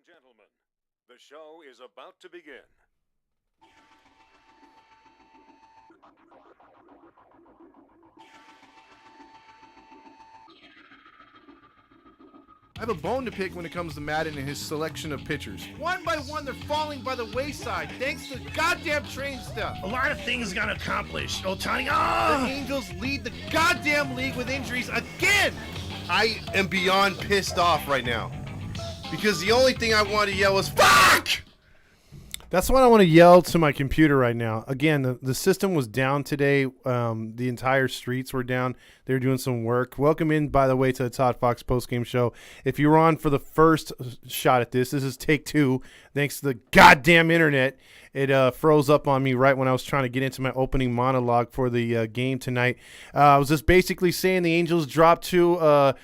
and gentlemen, the show is about to begin. I have a bone to pick when it comes to Madden and his selection of pitchers. One by one, they're falling by the wayside thanks to goddamn train stuff. A lot of things got accomplished. Otani, The Angels lead the goddamn league with injuries again. I am beyond pissed off right now because the only thing I want to yell is fuck. That's what I want to yell to my computer right now. Again, the system was down today. The entire streets were down. They were doing some work. Welcome in, by the way, to the Todd Fox postgame show. If you were on for the first shot at this is take two. Thanks to the goddamn internet. It froze up on me right when I was trying to get into my opening monologue for the game tonight. I was just basically saying the Angels dropped to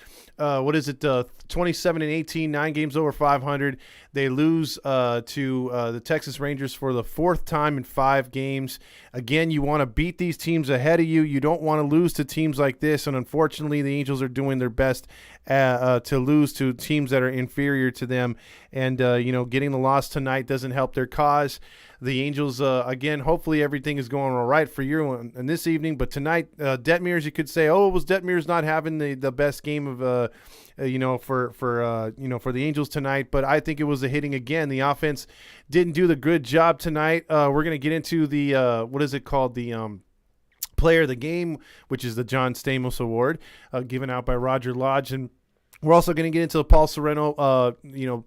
27 and 18, 9 games over 500. They lose to the Texas Rangers for the fourth time in 5 games. Again, you want to beat these teams ahead of you. You don't want to lose to teams like this, and unfortunately, the Angels are doing their best to lose to teams that are inferior to them. And, getting the loss tonight doesn't help their cause. The Angels, again, hopefully everything is going all right for you in this evening. But tonight, Detmers, you could say, it was Detmers not having the best game of for the Angels tonight, but I think it was a hitting again. The offense didn't do the good job tonight. We're going to get into the the player of the game, which is the John Stamos Award, given out by Roger Lodge. And we're also going to get into the Paul Sorrento,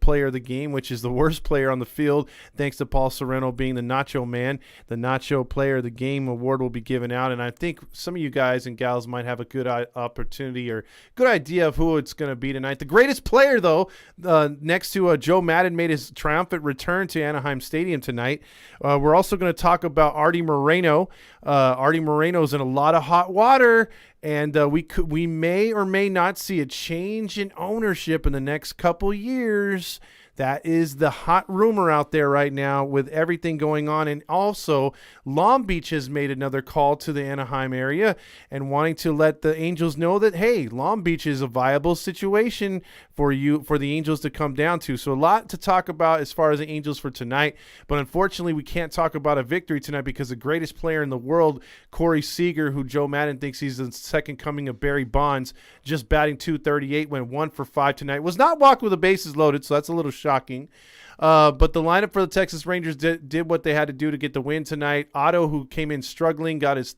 player of the game, which is the worst player on the field, thanks to Paul Sorrento being the Nacho Man. The Nacho Player of the Game award will be given out, and I think some of you guys and gals might have a good opportunity or good idea of who it's going to be tonight. The greatest player, though, next to Joe Madden, made his triumphant return to Anaheim Stadium tonight. We're also going to talk about Artie Moreno. Artie Moreno's in a lot of hot water. And we may or may not see a change in ownership in the next couple years. That is the hot rumor out there right now with everything going on. And also, Long Beach has made another call to the Anaheim area and wanting to let the Angels know that, hey, Long Beach is a viable situation for the Angels to come down to. So a lot to talk about as far as the Angels for tonight. But unfortunately, we can't talk about a victory tonight because the greatest player in the world, Corey Seager, who Joe Madden thinks he's the second coming of Barry Bonds, just batting .238, went 1 for 5 tonight. Was not walked with the bases loaded, so that's a little shocking. But the lineup for the Texas Rangers did what they had to do to get the win tonight. Otto, who came in struggling, got his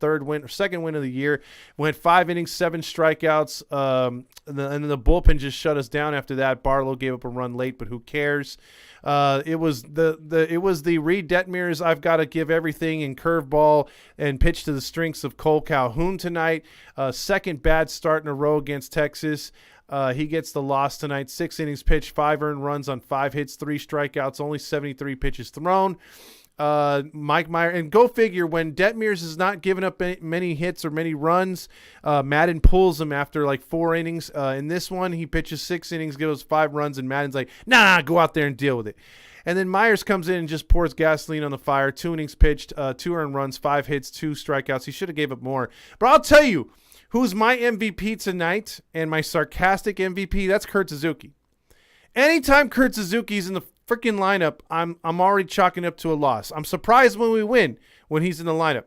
second win of the year, went 5 innings, 7 strikeouts, and then the bullpen just shut us down after that. Barlow gave up a run late, but who cares? It was the Reed Detmers, I've got to give everything in curveball and pitch to the strengths of Cole Calhoun tonight. Second bad start in a row against Texas. He gets the loss tonight. 6 innings pitched, 5 earned runs on 5 hits, 3 strikeouts, only 73 pitches thrown. Mike Meyer, and go figure, when Detmers is not giving up many hits or many runs, Madden pulls him after like 4 innings. In this one, he pitches 6 innings, gives 5 runs, and Madden's like, nah, go out there and deal with it. And then Myers comes in and just pours gasoline on the fire. 2 innings pitched, 2 earned runs, 5 hits, 2 strikeouts. He should have gave up more. But I'll tell you, who's my MVP tonight and my sarcastic MVP? That's Kurt Suzuki. Anytime Kurt Suzuki's in the freaking lineup, I'm already chalking up to a loss. I'm surprised when we win when he's in the lineup.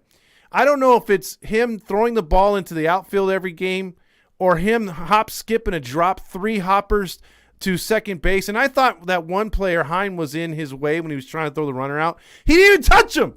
I don't know if it's him throwing the ball into the outfield every game or him hop, skip, and a drop 3 hoppers to second base. And I thought that one player, Hine, was in his way when he was trying to throw the runner out. He didn't even touch him.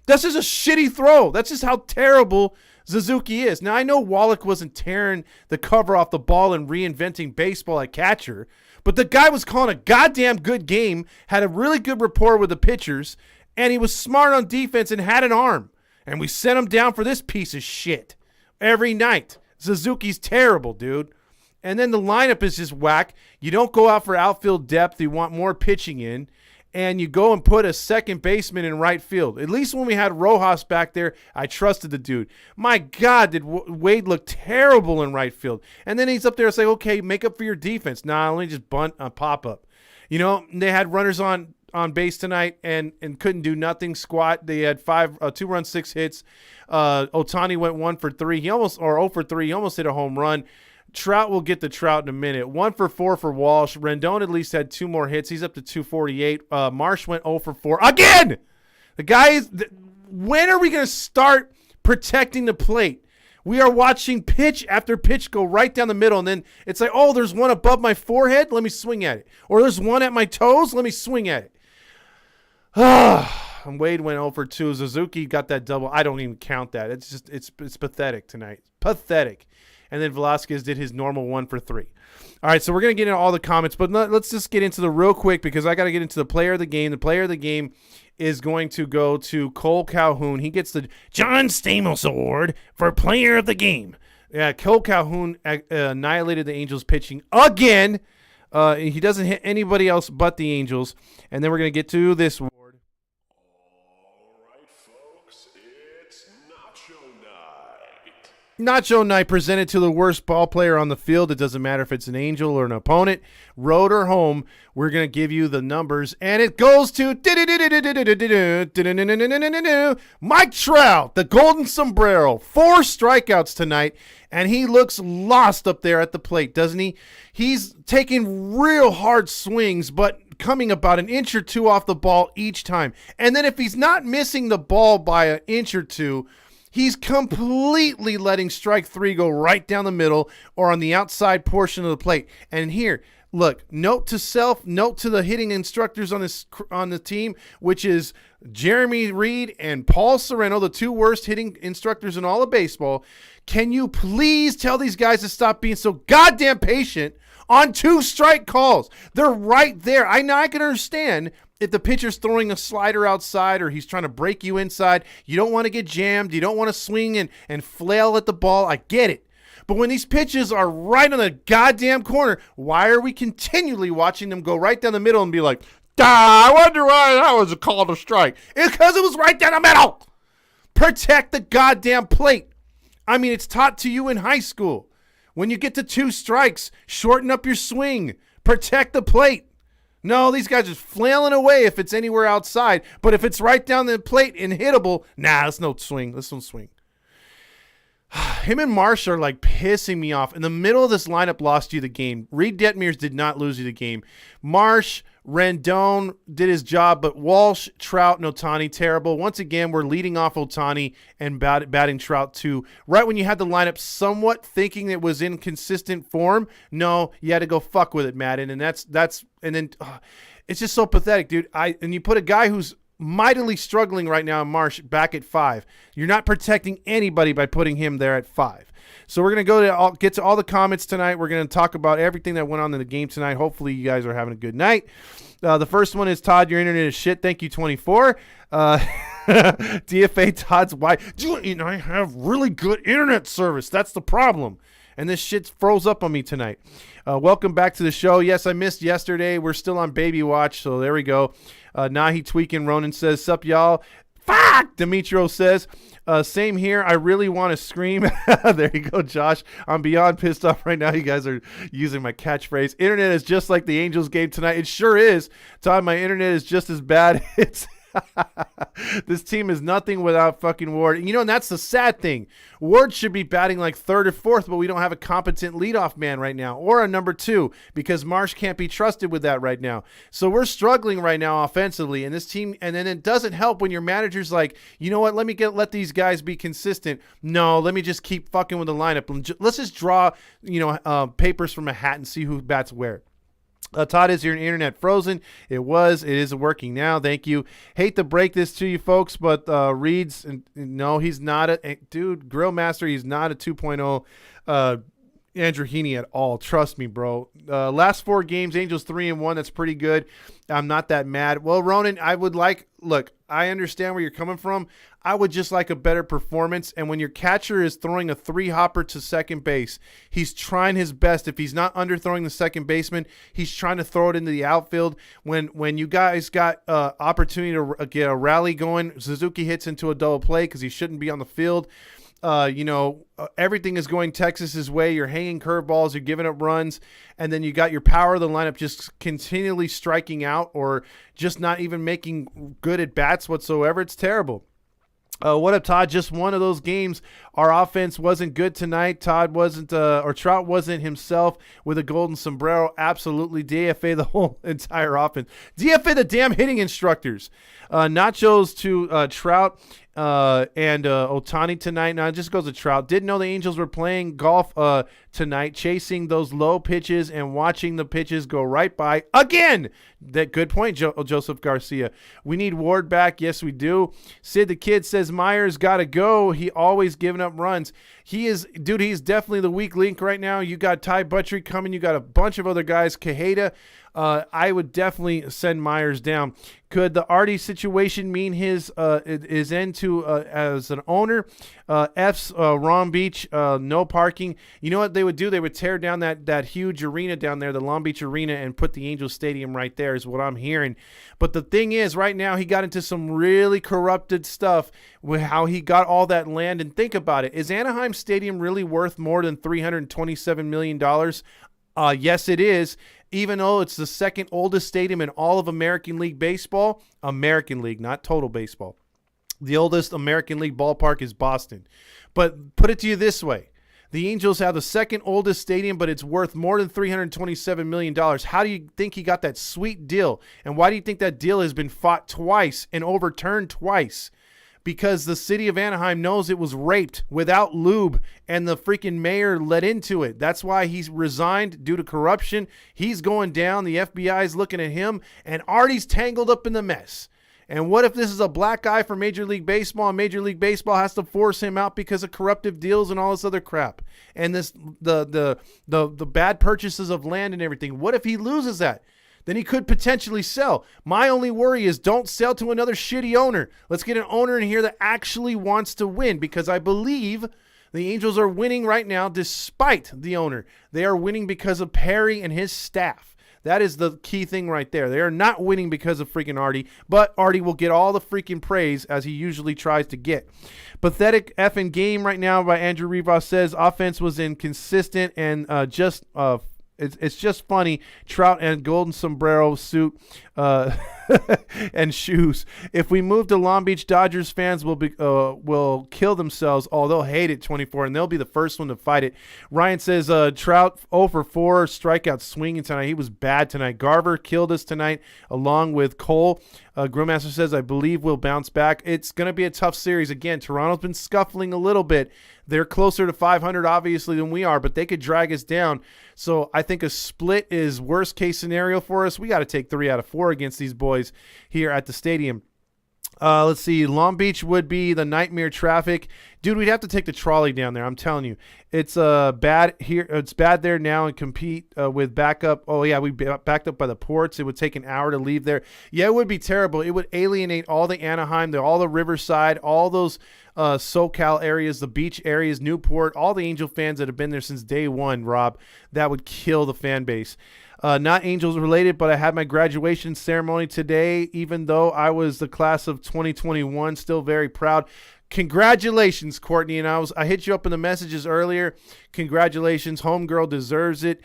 That's just a shitty throw. That's just how terrible Suzuki is. Now, I know Wallach wasn't tearing the cover off the ball and reinventing baseball at catcher, but the guy was calling a goddamn good game, had a really good rapport with the pitchers, and he was smart on defense and had an arm. And we sent him down for this piece of shit every night. Suzuki's terrible, dude. And then the lineup is just whack. You don't go out for outfield depth. You want more pitching in. And you go and put a second baseman in right field. At least when we had Rojas back there, I trusted the dude. My God, did Wade look terrible in right field. And then he's up there saying, okay, make up for your defense. Nah, let me just bunt a pop-up. They had runners on base tonight and couldn't do nothing, squat. They had 2 runs, 6 hits. Otani went 1 for 3. 0 for 3. He almost hit a home run. Trout will get the Trout in a minute. 1 for 4 for Walsh. Rendon at least had 2 more hits. He's up to 248. Marsh went 0 for 4. Again! The guy is – when are we going to start protecting the plate? We are watching pitch after pitch go right down the middle, and then it's like, oh, there's one above my forehead? Let me swing at it. Or there's one at my toes? Let me swing at it. And Wade went 0 for 2. Suzuki got that double. I don't even count that. It's just it's pathetic tonight. Pathetic. And then Velasquez did his normal 1 for 3. All right, so we're going to get into all the comments, but let's just get into the real quick because I got to get into the player of the game. The player of the game is going to go to Kole Calhoun. He gets the John Stamos Award for player of the game. Yeah, Kole Calhoun annihilated the Angels pitching again. He doesn't hit anybody else but the Angels. And then we're going to get to this award. All right, folks, it's Nacho Night. Nacho Night presented to the worst ball player on the field. It doesn't matter if it's an Angel or an opponent, road or home. We're going to give you the numbers, and it goes to Mike Trout, the golden sombrero. 4 strikeouts tonight, and he looks lost up there at the plate, doesn't he? He's taking real hard swings, but coming about an inch or two off the ball each time. And then if he's not missing the ball by an inch or two, he's completely letting strike 3 go right down the middle or on the outside portion of the plate. And here, look, note to self, note to the hitting instructors on the team, which is Jeremy Reed and Paul Sereno, the 2 worst hitting instructors in all of baseball. Can you please tell these guys to stop being so goddamn patient on 2 strike calls? They're right there. I can understand if the pitcher's throwing a slider outside or he's trying to break you inside. You don't want to get jammed. You don't want to swing and flail at the ball. I get it. But when these pitches are right on the goddamn corner, why are we continually watching them go right down the middle and be like, I wonder why that was a call to strike? It's because it was right down the middle. Protect the goddamn plate. I mean, it's taught to you in high school. When you get to 2 strikes, shorten up your swing. Protect the plate. No, these guys are flailing away if it's anywhere outside. But if it's right down the plate and hittable, let's no swing. Let's don't swing. Him and Marsh are like pissing me off. In the middle of this lineup lost you the game. Reed Detmers did not lose you the game. Marsh, Rendon did his job, but Walsh, Trout, and Ohtani, terrible. Once again, we're leading off Ohtani and batting Trout too. Right when you had the lineup somewhat thinking it was in consistent form, no, you had to go fuck with it, Madden. And it's just so pathetic, dude. And you put a guy who's mightily struggling right now in Marsh back at 5. You're not protecting anybody by putting him there at 5. So we're going to get to all the comments tonight. We're going to talk about everything that went on in the game tonight. Hopefully you guys are having a good night. The first one is, Todd, your internet is shit. Thank you, 24. DFA Todd's wife. I have really good internet service. That's the problem. And this shit froze up on me tonight. Welcome back to the show. Yes, I missed yesterday. We're still on baby watch, so there we go. Nahi tweaking. Ronan says, sup, y'all. Fuck! Demetrio says, same here. I really want to scream. There you go, Josh. I'm beyond pissed off right now. You guys are using my catchphrase. Internet is just like the Angels game tonight. It sure is. Todd, my internet is just as bad. This team is nothing without fucking Ward. And that's the sad thing. Ward should be batting like 3rd or 4th, but we don't have a competent leadoff man right now or a number 2 because Marsh can't be trusted with that right now. So we're struggling right now offensively, and this team, and then it doesn't help when your manager's like, you know what, let these guys be consistent. No, let me just keep fucking with the lineup. Let's just draw, papers from a hat and see who bats where. Todd, is your internet frozen? It was. It is working now. Thank you. Hate to break this to you folks, but Reed's, no, he's not dude, Grill Master, he's not a 2.0 Andrew Heaney at all. Trust me, bro. Last 4 games, Angels 3-1. That's pretty good. I'm not that mad. Well, Ronan, look, I understand where you're coming from. I would just like a better performance. And when your catcher is throwing a 3-hopper to second base, he's trying his best. If he's not underthrowing the second baseman, he's trying to throw it into the outfield. When you guys got opportunity to get a rally going, Suzuki hits into a double play because he shouldn't be on the field. Everything is going Texas's way. You're hanging curveballs, you're giving up runs, and then you got your power of the lineup just continually striking out or just not even making good at bats whatsoever. It's terrible. What up, Todd? Just one of those games. Our offense wasn't good tonight. Todd wasn't, or Trout wasn't himself with a golden sombrero. Absolutely. DFA the whole entire offense. DFA the damn hitting instructors. Nachos to Trout and Otani tonight. Now, it just goes to Trout. Didn't know the Angels were playing golf tonight, chasing those low pitches and watching the pitches go right by again. That good point, Joseph Garcia. We need Ward back. Yes, we do. Sid the Kid says Myers got to go. He always giving up runs. He's definitely the weak link right now. You got Ty Buttrey coming. You got a bunch of other guys. Cajeda. I would definitely send Myers down. Could the Artie situation mean his end to as an owner? F's Long Beach, no parking. You know what they would do? They would tear down that huge arena down there, the Long Beach Arena, and put the Angels Stadium right there is what I'm hearing. But the thing is, right now he got into some really corrupted stuff with how he got all that land. And think about it. Is Anaheim Stadium really worth more than $327 million? Yes, it is. Even though it's the second oldest stadium in all of American League Baseball. American League, not total baseball. The oldest American League ballpark is Boston. But put it to you this way. The Angels have the second oldest stadium, but it's worth more than $327 million. How do you think he got that sweet deal? And why do you think that deal has been fought twice and overturned twice? Because the city of Anaheim knows it was raped without lube, and the freaking mayor let into it. That's why he's resigned due to corruption. He's going down. The FBI is looking at him, and Artie's tangled up in the mess. And what if this is a black guy for Major League Baseball, and Major League Baseball has to force him out because of corruptive deals and all this other crap, and the bad purchases of land and everything? What if he loses that? Then he could potentially sell. My only worry is don't sell to another shitty owner. Let's get an owner in here that actually wants to win, because I believe the Angels are winning right now despite the owner. They are winning because of Perry and his staff. That is the key thing right there. They are not winning because of freaking Artie, but Artie will get all the freaking praise as he usually tries to get. Pathetic effing game right now by Andrew Rivas says offense was inconsistent and it's just funny. Trout and golden sombrero suit and shoes. If we move to Long Beach, Dodgers fans will kill themselves. Oh, they'll hate it 24, and they'll be the first one to fight it. Ryan says Trout 0 for 4 strikeout swinging tonight. He was bad tonight. Garver killed us tonight along with Kole. Grillmaster says, I believe we'll bounce back. It's going to be a tough series. Again, Toronto's been scuffling a little bit. They're closer to 500, obviously, than we are, but they could drag us down. So I think a split is worst case scenario for us. We got to take 3 out of 4 against these boys here at the stadium. Let's see. Long Beach would be the nightmare traffic. Dude, we'd have to take the trolley down there. I'm telling you. It's bad here. It's bad there now and compete with backup. Oh, yeah, we backed up by the ports. It would take an hour to leave there. Yeah, it would be terrible. It would alienate all the Anaheim, all the Riverside, all those SoCal areas, the beach areas, Newport, all the Angel fans that have been there since day one, Rob. That would kill the fan base. Not Angels related, but I had my graduation ceremony today, even though I was the class of 2021, still very proud. Congratulations, Courtney. And I hit you up in the messages earlier. Congratulations. Homegirl deserves it.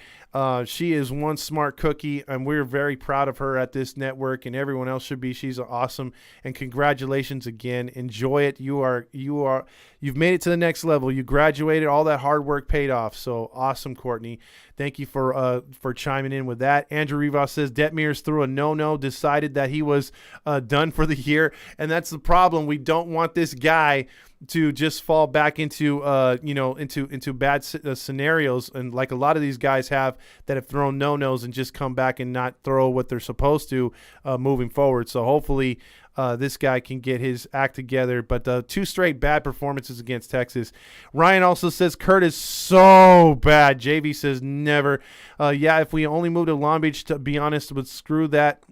She is one smart cookie, and we're very proud of her at this network, and everyone else should be. She's awesome. And congratulations again. Enjoy it. You've made it to the next level. You graduated. All that hard work paid off. So awesome, Courtney. Thank you for chiming in with that. Andrew Rivas says Detmers threw a no-no, decided that he was done for the year, and that's the problem. We don't want this guy to just fall back into into bad scenarios, and like a lot of these guys have that have thrown no-nos and just come back and not throw what they're supposed to moving forward. So hopefully this guy can get his act together. But 2 straight bad performances against Texas. Ryan also says Kurt is so bad. JV says never. Yeah, if we only moved to Long Beach, to be honest, would screw that.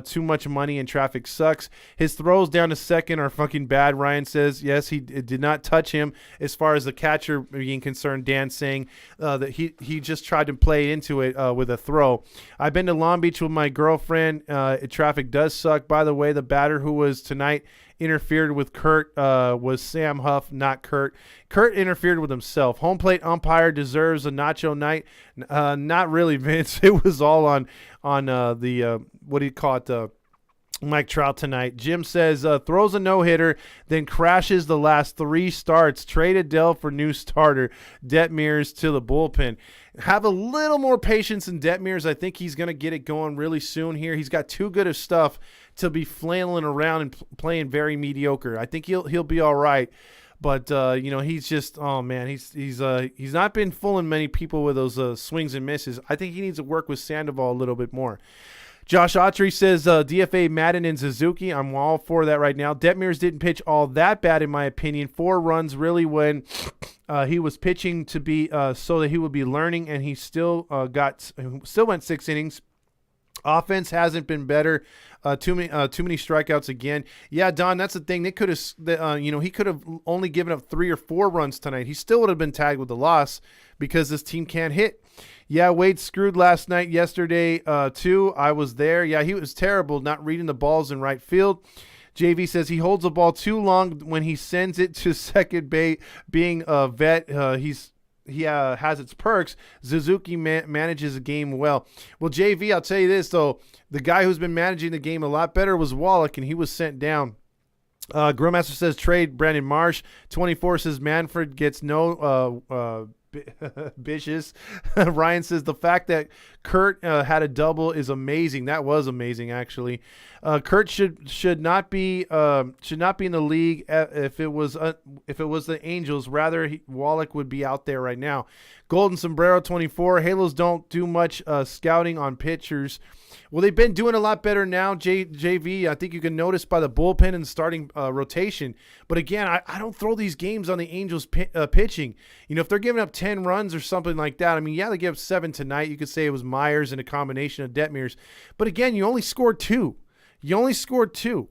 Too much money and traffic sucks. His throws down to second are fucking bad. Ryan says yes, he did not touch him as far as the catcher being concerned. Dan saying that he just tried to play into it with a throw. I've been to Long Beach with my girlfriend. Traffic does suck. By the way, the batter who was tonight interfered with Kurt was Sam Huff, not Kurt. Kurt interfered with himself. Home plate umpire deserves a nacho night. Not really, Vince. It was all on the what do you call it? Mike Trout tonight. Jim says throws a no-hitter, then crashes the last 3 starts. Trade Adele for new starter. Detmers to the bullpen. Have a little more patience in Detmers. I think he's going to get it going really soon here. He's got too good of stuff to be flailing around and playing very mediocre. I think he'll be all right. But he's just, oh man, he's not been fooling many people with those swings and misses. I think he needs to work with Sandoval a little bit more. Josh Autry says DFA Madden and Suzuki. I'm all for that right now. Detmers didn't pitch all that bad in my opinion. 4 runs really when he was pitching to be so that he would be learning, and he still went 6 innings. Offense hasn't been better. Too many strikeouts again. Yeah, Don, that's the thing. They could have, he could have only given up 3 or 4 runs tonight. He still would have been tagged with the loss because this team can't hit. Yeah, Wade screwed last night, yesterday too. I was there. Yeah, he was terrible, not reading the balls in right field. JV says he holds the ball too long when he sends it to second base. Being a vet, he has its perks. Suzuki manages the game well. Well, JV, I'll tell you this, though. The guy who's been managing the game a lot better was Wallach, and he was sent down. Grillmaster says trade Brandon Marsh. 24 says Manfred gets no bitches. Ryan says the fact that Kurt had a double is amazing. That was amazing, actually. Kurt should not be in the league. If it was the Angels, rather Wallach would be out there right now. Golden Sombrero 24. Halos don't do much scouting on pitchers. Well, they've been doing a lot better now, JV. I think you can notice by the bullpen and starting rotation. But again, I don't throw these games on the Angels pitching. If they're giving up 10 runs or something like that, I mean, yeah, they gave up 7 tonight. You could say it was Myers and a combination of Detmers. But again, you only scored 2.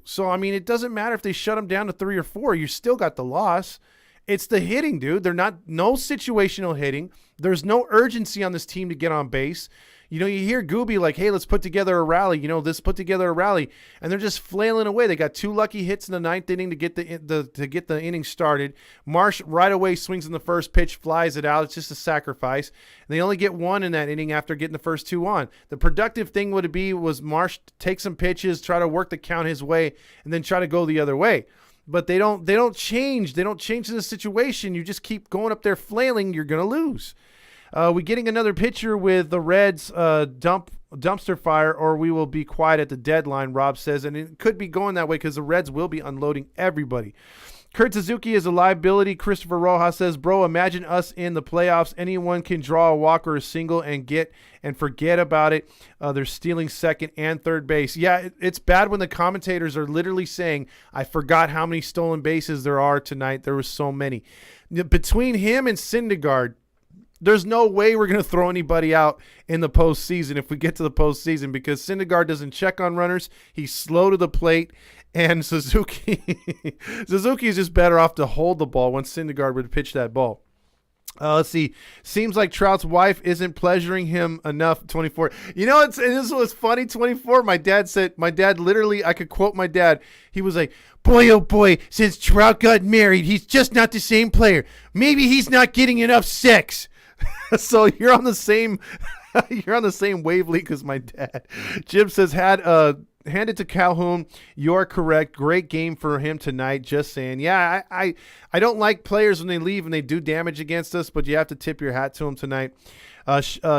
So, I mean, it doesn't matter if they shut them down to 3 or 4. You still got the loss. It's the hitting, dude. No situational hitting. There's no urgency on this team to get on base. You hear Gooby like, hey, let's put together a rally. Let's put together a rally. And they're just flailing away. They got 2 lucky hits in the 9th inning to get the inning started. Marsh right away swings in the first pitch, flies it out. It's just a sacrifice. And they only get 1 in that inning after getting the first 2 on. The productive thing was Marsh take some pitches, try to work the count his way, and then try to go the other way. But they don't change. They don't change the situation. You just keep going up there flailing, you're going to lose. We getting another pitcher with the Reds dumpster fire, or we will be quiet at the deadline, Rob says. And it could be going that way because the Reds will be unloading everybody. Kurt Suzuki is a liability. Christopher Rojas says, bro, imagine us in the playoffs. Anyone can draw a walk or a single and forget about it. They're stealing second and third base. Yeah, it's bad when the commentators are literally saying, I forgot how many stolen bases there are tonight. There were so many. Between him and Syndergaard, there's no way we're going to throw anybody out in the postseason if we get to the postseason, because Syndergaard doesn't check on runners. He's slow to the plate, and Suzuki is just better off to hold the ball when Syndergaard would pitch that ball. Let's see. Seems like Trout's wife isn't pleasuring him enough. 24. This was funny. 24. My dad literally, I could quote my dad. He was like, boy, oh boy, since Trout got married, he's just not the same player. Maybe he's not getting enough sex. So you're on the same wavelength as my dad. Jim says, hand it to Calhoun. You're correct. Great game for him tonight. Just saying. Yeah, I don't like players when they leave and they do damage against us, but you have to tip your hat to them tonight.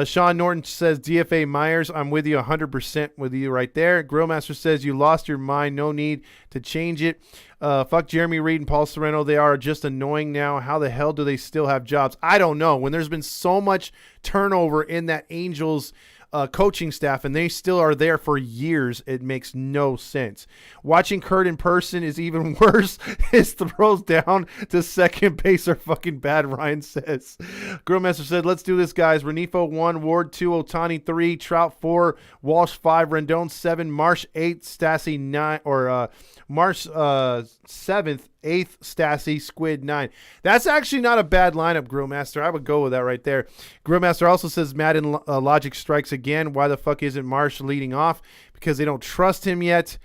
Sean Norton says DFA Myers. I'm with you 100% with you right there. Grillmaster says you lost your mind. No need to change it. Fuck Jeremy Reed and Paul Sorrento. They are just annoying now. How the hell do they still have jobs? I don't know. When there's been so much turnover in that Angels coaching staff and they still are there for years, it makes no sense. Watching Kurt in person is even worse. His throws down to second base are fucking bad, Ryan says. Grillmaster said, let's do this, guys. Renifo 1, Ward 2, Otani 3, Trout 4, Walsh 5, Rendon 7, Marsh 8, Stassi 9, or Marsh 7th, 8th, Stassi, Squid 9. That's actually not a bad lineup, Grillmaster. I would go with that right there. Grillmaster also says Madden logic strikes again. Why the fuck isn't Marsh leading off? Because they don't trust him yet.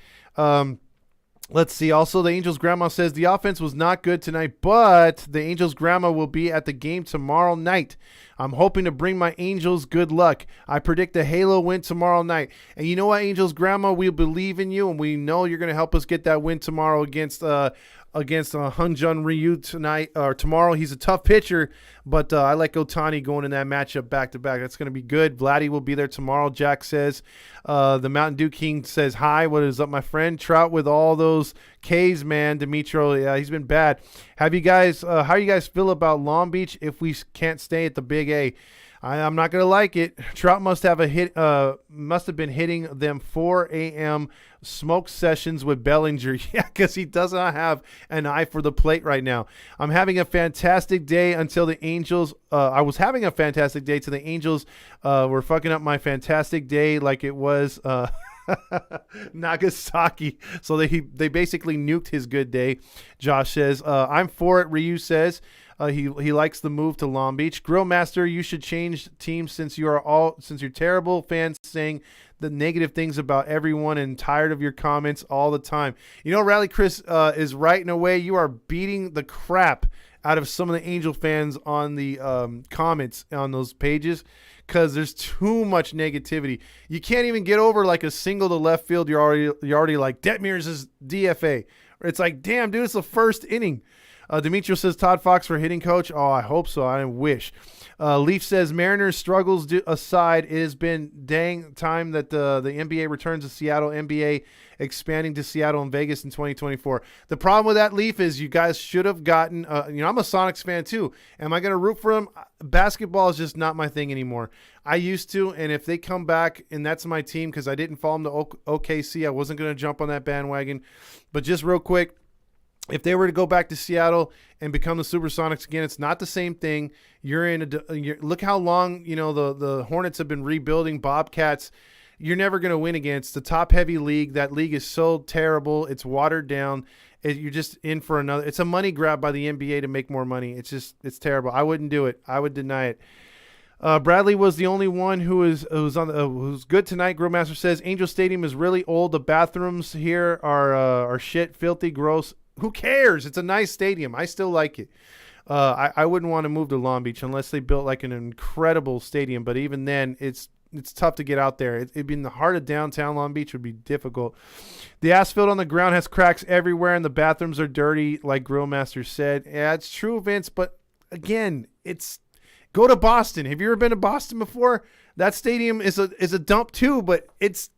Let's see. Also, the Angels' grandma says the offense was not good tonight, but the Angels' grandma will be at the game tomorrow night. I'm hoping to bring my Angels good luck. I predict a Halo win tomorrow night. And you know what, Angels' grandma, we believe in you, and we know you're going to help us get that win tomorrow against Hyunjin Ryu tonight or tomorrow. He's a tough pitcher, but I like Otani going in that matchup back-to-back. That's going to be good. Vladdy will be there tomorrow, Jack says. The Mountain Dew King says, hi, what is up, my friend? Trout with all those Ks, man. Demetrio, yeah, he's been bad. How you guys feel about Long Beach if we can't stay at the Big A? I'm not gonna like it. Trout must have been hitting them 4 a.m. smoke sessions with Bellinger. Yeah, because he does not have an eye for the plate right now. I'm having a fantastic day until the Angels. I was having a fantastic day till the Angels were fucking up my fantastic day like it was Nagasaki. So they basically nuked his good day. Josh says, I'm for it. Ryu says. He likes the move to Long Beach. Grillmaster, you should change teams since you're terrible fans saying the negative things about everyone and tired of your comments all the time. You know, Rally Chris is right in a way. You are beating the crap out of some of the Angel fans on the comments on those pages because there's too much negativity. You can't even get over like a single to left field. You're already like Detmers is DFA. It's like, damn, dude, it's the first inning. Demetrio says Todd Fox for hitting coach. Oh, I hope so. I wish. Leaf says Mariners struggles aside, it has been dang time that the NBA returns to Seattle. NBA expanding to Seattle and Vegas in 2024. The problem with that, Leaf, is you guys should have gotten. I'm a Sonics fan too. Am I going to root for them? Basketball is just not my thing anymore. I used to, and if they come back, and that's my team because I didn't follow them to OKC, I wasn't going to jump on that bandwagon. But just real quick. If they were to go back to Seattle and become the Supersonics again, it's not the same thing. Look how long the Hornets have been rebuilding. Bobcats, you're never going to win against the top-heavy league. That league is so terrible. It's watered down. You're just in for another. It's a money grab by the NBA to make more money. It's terrible. I wouldn't do it. I would deny it. Bradley was the only one who's good tonight. Grillmaster says Angel Stadium is really old. The bathrooms here are shit, filthy, gross. Who cares? It's a nice stadium. I still like it. I wouldn't want to move to Long Beach unless they built like an incredible stadium. But even then, it's tough to get out there. It'd be in the heart of downtown Long Beach would be difficult. The asphalt on the ground has cracks everywhere, and the bathrooms are dirty, like Grillmaster said. Yeah, it's true, Vince. But again, go to Boston. Have you ever been to Boston before? That stadium is a dump too, but it's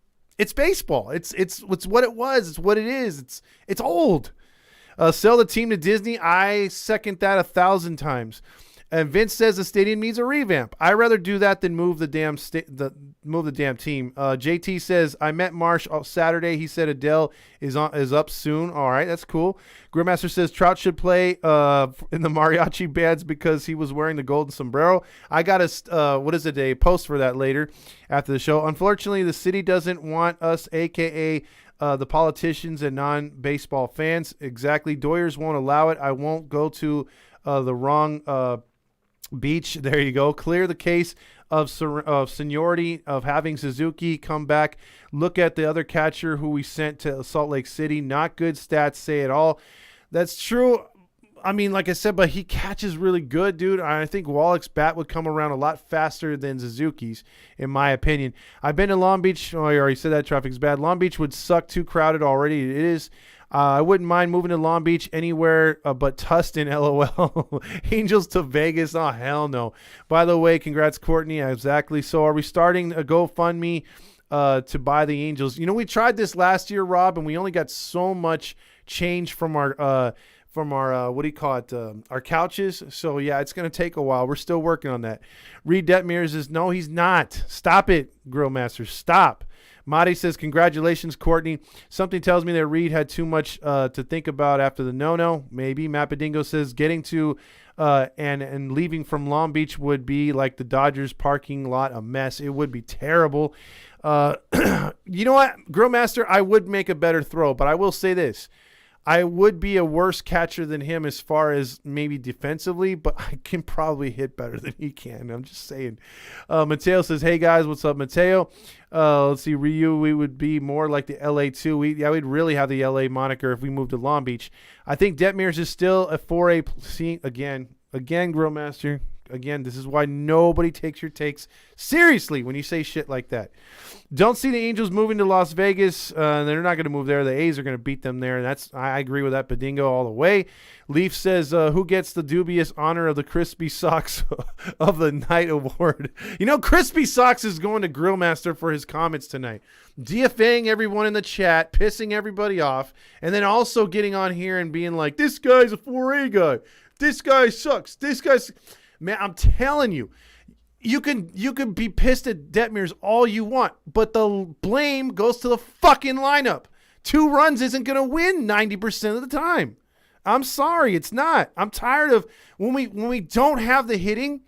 baseball. It's what it was. It's what it is. It's old. Sell the team to Disney. I second that 1,000 times. And Vince says the stadium needs a revamp. I'd rather do that than move the damn team. JT says I met Marsh on Saturday. He said Adele is up soon. All right, that's cool. Grandmaster says Trout should play in the mariachi bands because he was wearing the golden sombrero. I got a post for that later after the show. Unfortunately, the city doesn't want us, aka the politicians and non-baseball fans. Exactly. Doyers won't allow it. I won't go to the wrong beach. There you go. Clear the case of seniority of having Suzuki come back. Look at the other catcher who we sent to Salt Lake City. Not good stats, say it all. That's true. I mean, like I said, but he catches really good, dude. I think Wallach's bat would come around a lot faster than Suzuki's, in my opinion. I've been to Long Beach. Oh, I already said that traffic's bad. Long Beach would suck, too crowded already. It is. I wouldn't mind moving to Long Beach anywhere but Tustin, LOL. Angels to Vegas. Oh, hell no. By the way, congrats, Courtney. Exactly. So are we starting a GoFundMe to buy the Angels? You know, we tried this last year, Rob, and we only got so much change from our our couches. So yeah, it's going to take a while. We're still working on that. Reed Detmers says, no, he's not. Stop it, Grillmaster. Stop. Madi says, congratulations, Courtney. Something tells me that Reed had too much to think about after the no-no. Maybe. Mapadingo says, getting to and leaving from Long Beach would be like the Dodgers parking lot, a mess. It would be terrible. You know what, Grillmaster, I would make a better throw, but I will say this. I would be a worse catcher than him as far as maybe defensively, but I can probably hit better than he can. I'm just saying. Mateo says, hey, guys, what's up, Mateo? Let's see, Ryu, we would be more like the LA 2. We'd really have the LA moniker if we moved to Long Beach. I think Detmers is still a 4A. See, again, Grillmaster. Again, this is why nobody takes your takes seriously when you say shit like that. Don't see the Angels moving to Las Vegas. They're not going to move there. The A's are going to beat them there. And I agree with that Badingo all the way. Leaf says, who gets the dubious honor of the Crispy Socks of the Night award? You know, Crispy Socks is going to Grillmaster for his comments tonight. DFAing everyone in the chat, pissing everybody off, and then also getting on here and being like, this guy's a 4A guy. This guy sucks. This guy's... Man, I'm telling you, you can be pissed at Detmers all you want, but the blame goes to the fucking lineup. 2 runs isn't going to win 90% of the time. I'm sorry, it's not. I'm tired of when we don't have the hitting,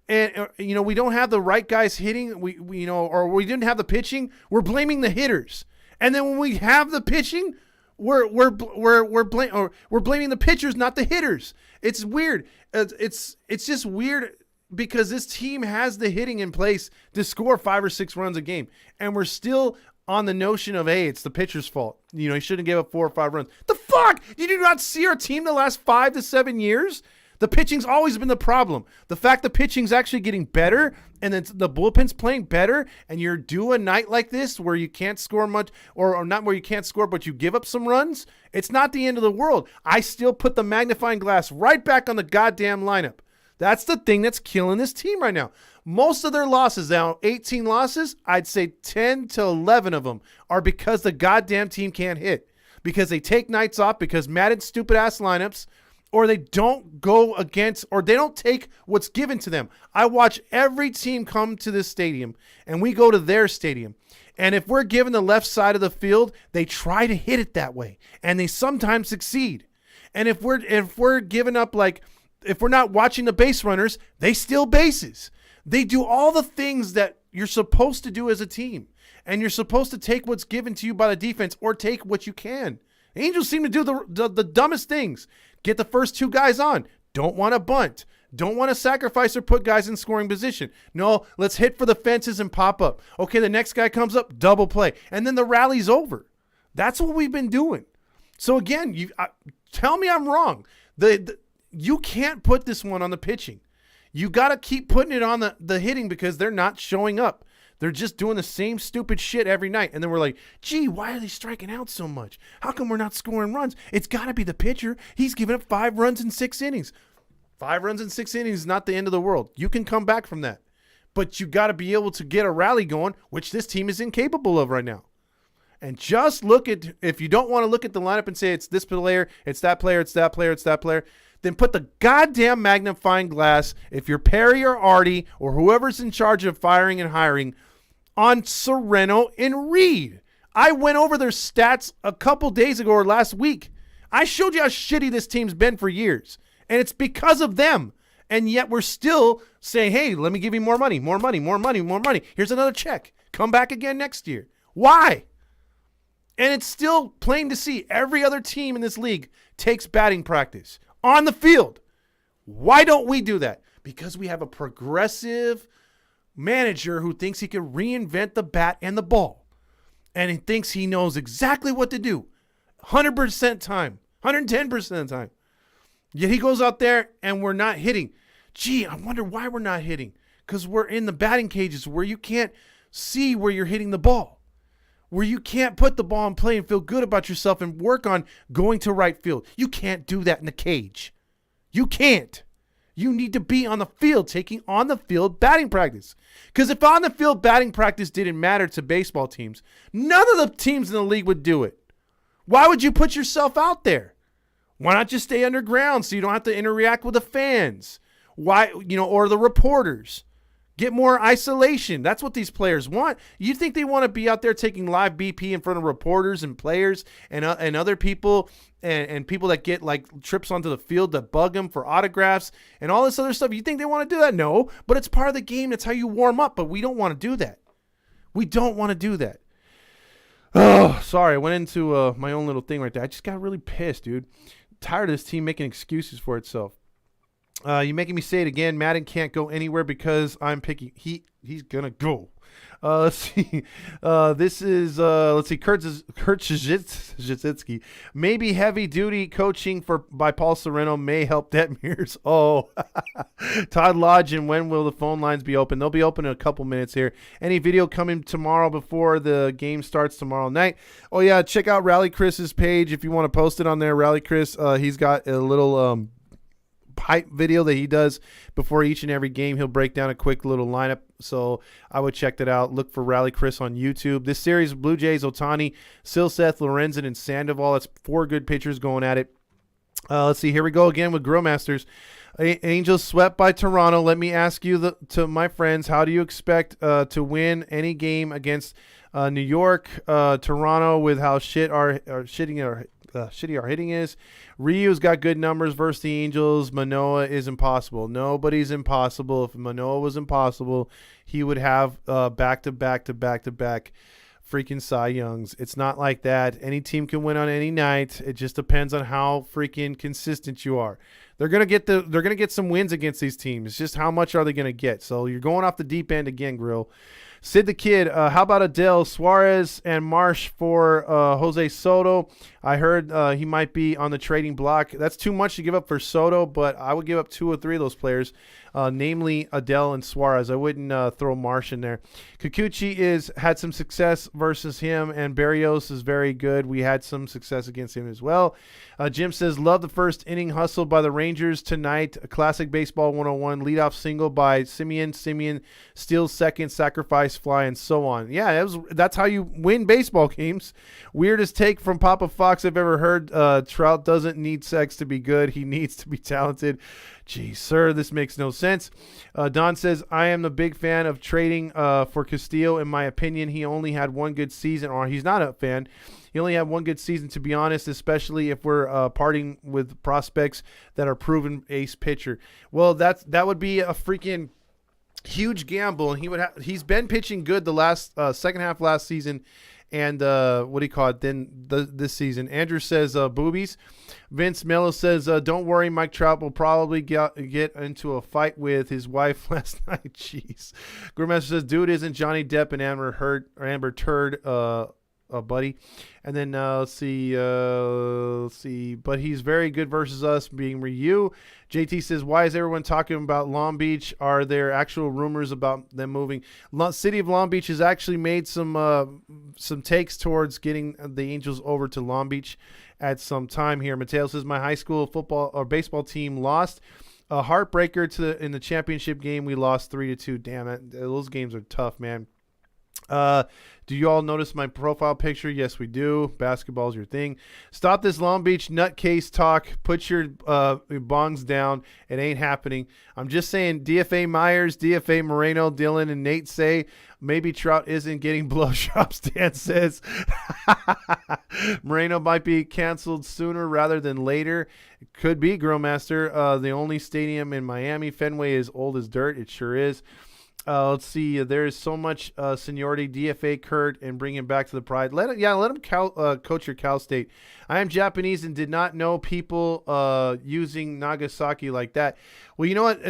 and we don't have the right guys hitting. Or we didn't have the pitching. We're blaming the hitters, and then when we have the pitching, we're blaming the pitchers, not the hitters. It's weird. It's just weird because this team has the hitting in place to score 5 or 6 runs a game, and we're still on the notion of, hey, it's the pitcher's fault. He shouldn't give up 4 or 5 runs. The fuck? You do not see our team the last 5 to 7 years? The pitching's always been the problem. The fact the pitching's actually getting better and then the bullpen's playing better and you're due a night like this where you can't score much or not where you can't score but you give up some runs, it's not the end of the world. I still put the magnifying glass right back on the goddamn lineup. That's the thing that's killing this team right now. Most of their losses now, 18 losses, I'd say 10 to 11 of them are because the goddamn team can't hit. Because they take nights off, because Madden's stupid-ass lineups, or they don't go against, or they don't take what's given to them. I watch every team come to this stadium, and we go to their stadium. And if we're given the left side of the field, they try to hit it that way, and they sometimes succeed. And if we're giving up, like, if we're not watching the base runners, they steal bases. They do all the things that you're supposed to do as a team, and you're supposed to take what's given to you by the defense or take what you can. Angels seem to do the dumbest things. Get the first 2 guys on. Don't want to bunt. Don't want to sacrifice or put guys in scoring position. No, let's hit for the fences and pop up. Okay, the next guy comes up, double play. And then the rally's over. That's what we've been doing. So again, tell me I'm wrong. You can't put this one on the pitching. You got to keep putting it on the hitting because they're not showing up. They're just doing the same stupid shit every night. And then we're like, gee, why are they striking out so much? How come we're not scoring runs? It's got to be the pitcher. He's giving up 5 runs in 6 innings. 5 runs in 6 innings is not the end of the world. You can come back from that. But you got to be able to get a rally going, which this team is incapable of right now. And just look at, if you don't want to look at the lineup and say it's this player, it's that player, it's that player, it's that player, then put the goddamn magnifying glass, if you're Perry or Artie or whoever's in charge of firing and hiring, on Sereno and Reed. I went over their stats a couple days ago or last week. I showed you how shitty this team's been for years, and it's because of them. And yet we're still saying, hey, let me give you more money, more money, more money, more money. Here's another check. Come back again next year. Why? And it's still plain to see every other team in this league takes batting practice on the field. Why don't we do that? Because we have a progressive manager who thinks he can reinvent the bat and the ball. And he thinks he knows exactly what to do. 100% time. 110% of the time. Yet he goes out there and we're not hitting. Gee, I wonder why we're not hitting. Because we're in the batting cages where you can't see where you're hitting the ball. Where you can't put the ball in play and feel good about yourself and work on going to right field. You can't do that in the cage. You can't. You need to be on the field, taking on the field batting practice. Because if on the field batting practice didn't matter to baseball teams, none of the teams in the league would do it. Why would you put yourself out there? Why not just stay underground so you don't have to interact with the fans? Why, or the reporters? Get more isolation. That's what these players want. You think they want to be out there taking live BP in front of reporters and players and other people and people that get like trips onto the field that bug them for autographs and all this other stuff? You think they want to do that? No, but it's part of the game. That's how you warm up, but we don't want to do that. We don't want to do that. Oh, sorry. I went into my own little thing right there. I just got really pissed, dude. Tired of this team making excuses for itself. You making me say it again. Madden can't go anywhere because I'm picky. He's gonna go. Let's see. This is let's see. Kurt Zizitsky. Maybe heavy duty coaching by Paul Sereno may help Detmers. Oh, Todd Lodge, and when will the phone lines be open? They'll be open in a couple minutes here. Any video coming tomorrow before the game starts tomorrow night? Oh yeah, check out Rally Chris's page if you want to post it on there. Rally Chris, he's got a little hype video that he does before each and every game. He'll break down a quick little lineup, so I would check that out. Look for Rally Chris on YouTube. This series, Blue Jays, Otani, Silseth, Lorenzen, and Sandoval. That's 4 good pitchers going at it. Let's see. Here we go again with Grill Masters. Angels swept by Toronto. Let me ask you, to my friends, how do you expect to win any game against New York, Toronto, with how shitty our hitting is? Ryu's got good numbers versus the Angels. Manoah is impossible. Nobody's impossible. If Manoah was impossible, he would have back-to-back freaking Cy Youngs. It's not like that. Any team can win on any night. It just depends on how freaking consistent you are. They're gonna get some wins against these teams. It's just how much are they gonna get? So you're going off the deep end again, Grill. Sid the Kid, how about Adele, Suarez, and Marsh for Jose Soto? I heard he might be on the trading block. That's too much to give up for Soto, but I would give up 2 or 3 of those players, namely Adele and Suarez. I wouldn't throw Marsh in there. Kikuchi had some success versus him, and Barrios is very good. We had some success against him as well. Jim says, love the first inning hustle by the Rangers tonight. A classic baseball 101. Leadoff single by Simeon. Simeon steals second, sacrifice fly, and so on. Yeah, that's how you win baseball games. Weirdest take from Papa Fox I've ever heard. Trout doesn't need sex to be good. He needs to be talented. Gee, sir, this makes no sense. Don says, I am the big fan of trading for Castillo. In my opinion, he only had 1 good season, or he's not a fan. He only had 1 good season, to be honest, especially if we're parting with prospects that are proven ace pitcher. Well, that would be a freaking huge gamble, and he's been pitching good the last second half last season, and this season. Andrew says boobies. Vince Mello says don't worry, Mike Trout will probably get into a fight with his wife last night. Jeez. Grandmaster says dude isn't Johnny Depp and Amber Turd buddy. And then let's see, but he's very good versus us, being Ryu. JT says, why is everyone talking about Long Beach? Are there actual rumors about them moving? City of Long Beach has actually made some takes towards getting the Angels over to Long Beach at some time here. Mateo says, my high school football or baseball team lost a heartbreaker in the championship game. We lost 3-2. Damn, those games are tough, man. Do you all notice my profile picture? Yes, we do. Basketball's your thing. Stop this Long Beach nutcase talk. Put your bongs down. It ain't happening. I'm just saying DFA Myers, DFA Moreno, Dylan, and Nate say maybe Trout isn't getting blowjobs, Dan says. Moreno might be canceled sooner rather than later. It could be, Grillmaster. The only stadium in Miami, Fenway, is old as dirt. It sure is. Let's see. There is so much seniority. DFA Kurt and bring him back to the pride. Let him coach your Cal State. I am Japanese and did not know people using Nagasaki like that. Well, you know what?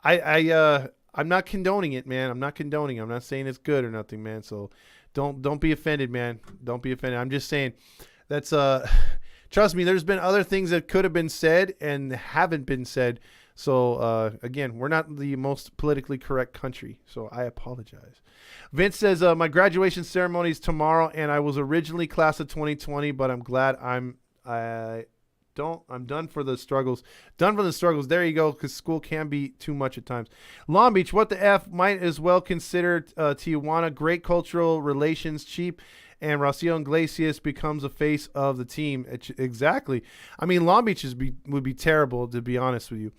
I'm not condoning it, man. I'm not condoning. I'm not saying it's good or nothing, man. So don't be offended, man. Don't be offended. I'm just saying that's trust me. There's been other things that could have been said and haven't been said. So, again, we're not the most politically correct country, so I apologize. Vince says, my graduation ceremony is tomorrow, and I was originally class of 2020, but I'm glad I'm done for the struggles. Done for the struggles. There you go, because school can be too much at times. Long Beach, what the F? Might as well consider Tijuana. Great cultural relations, cheap. And Rocio Iglesias becomes a face of the team. Exactly. I mean, Long Beach would be terrible, to be honest with you.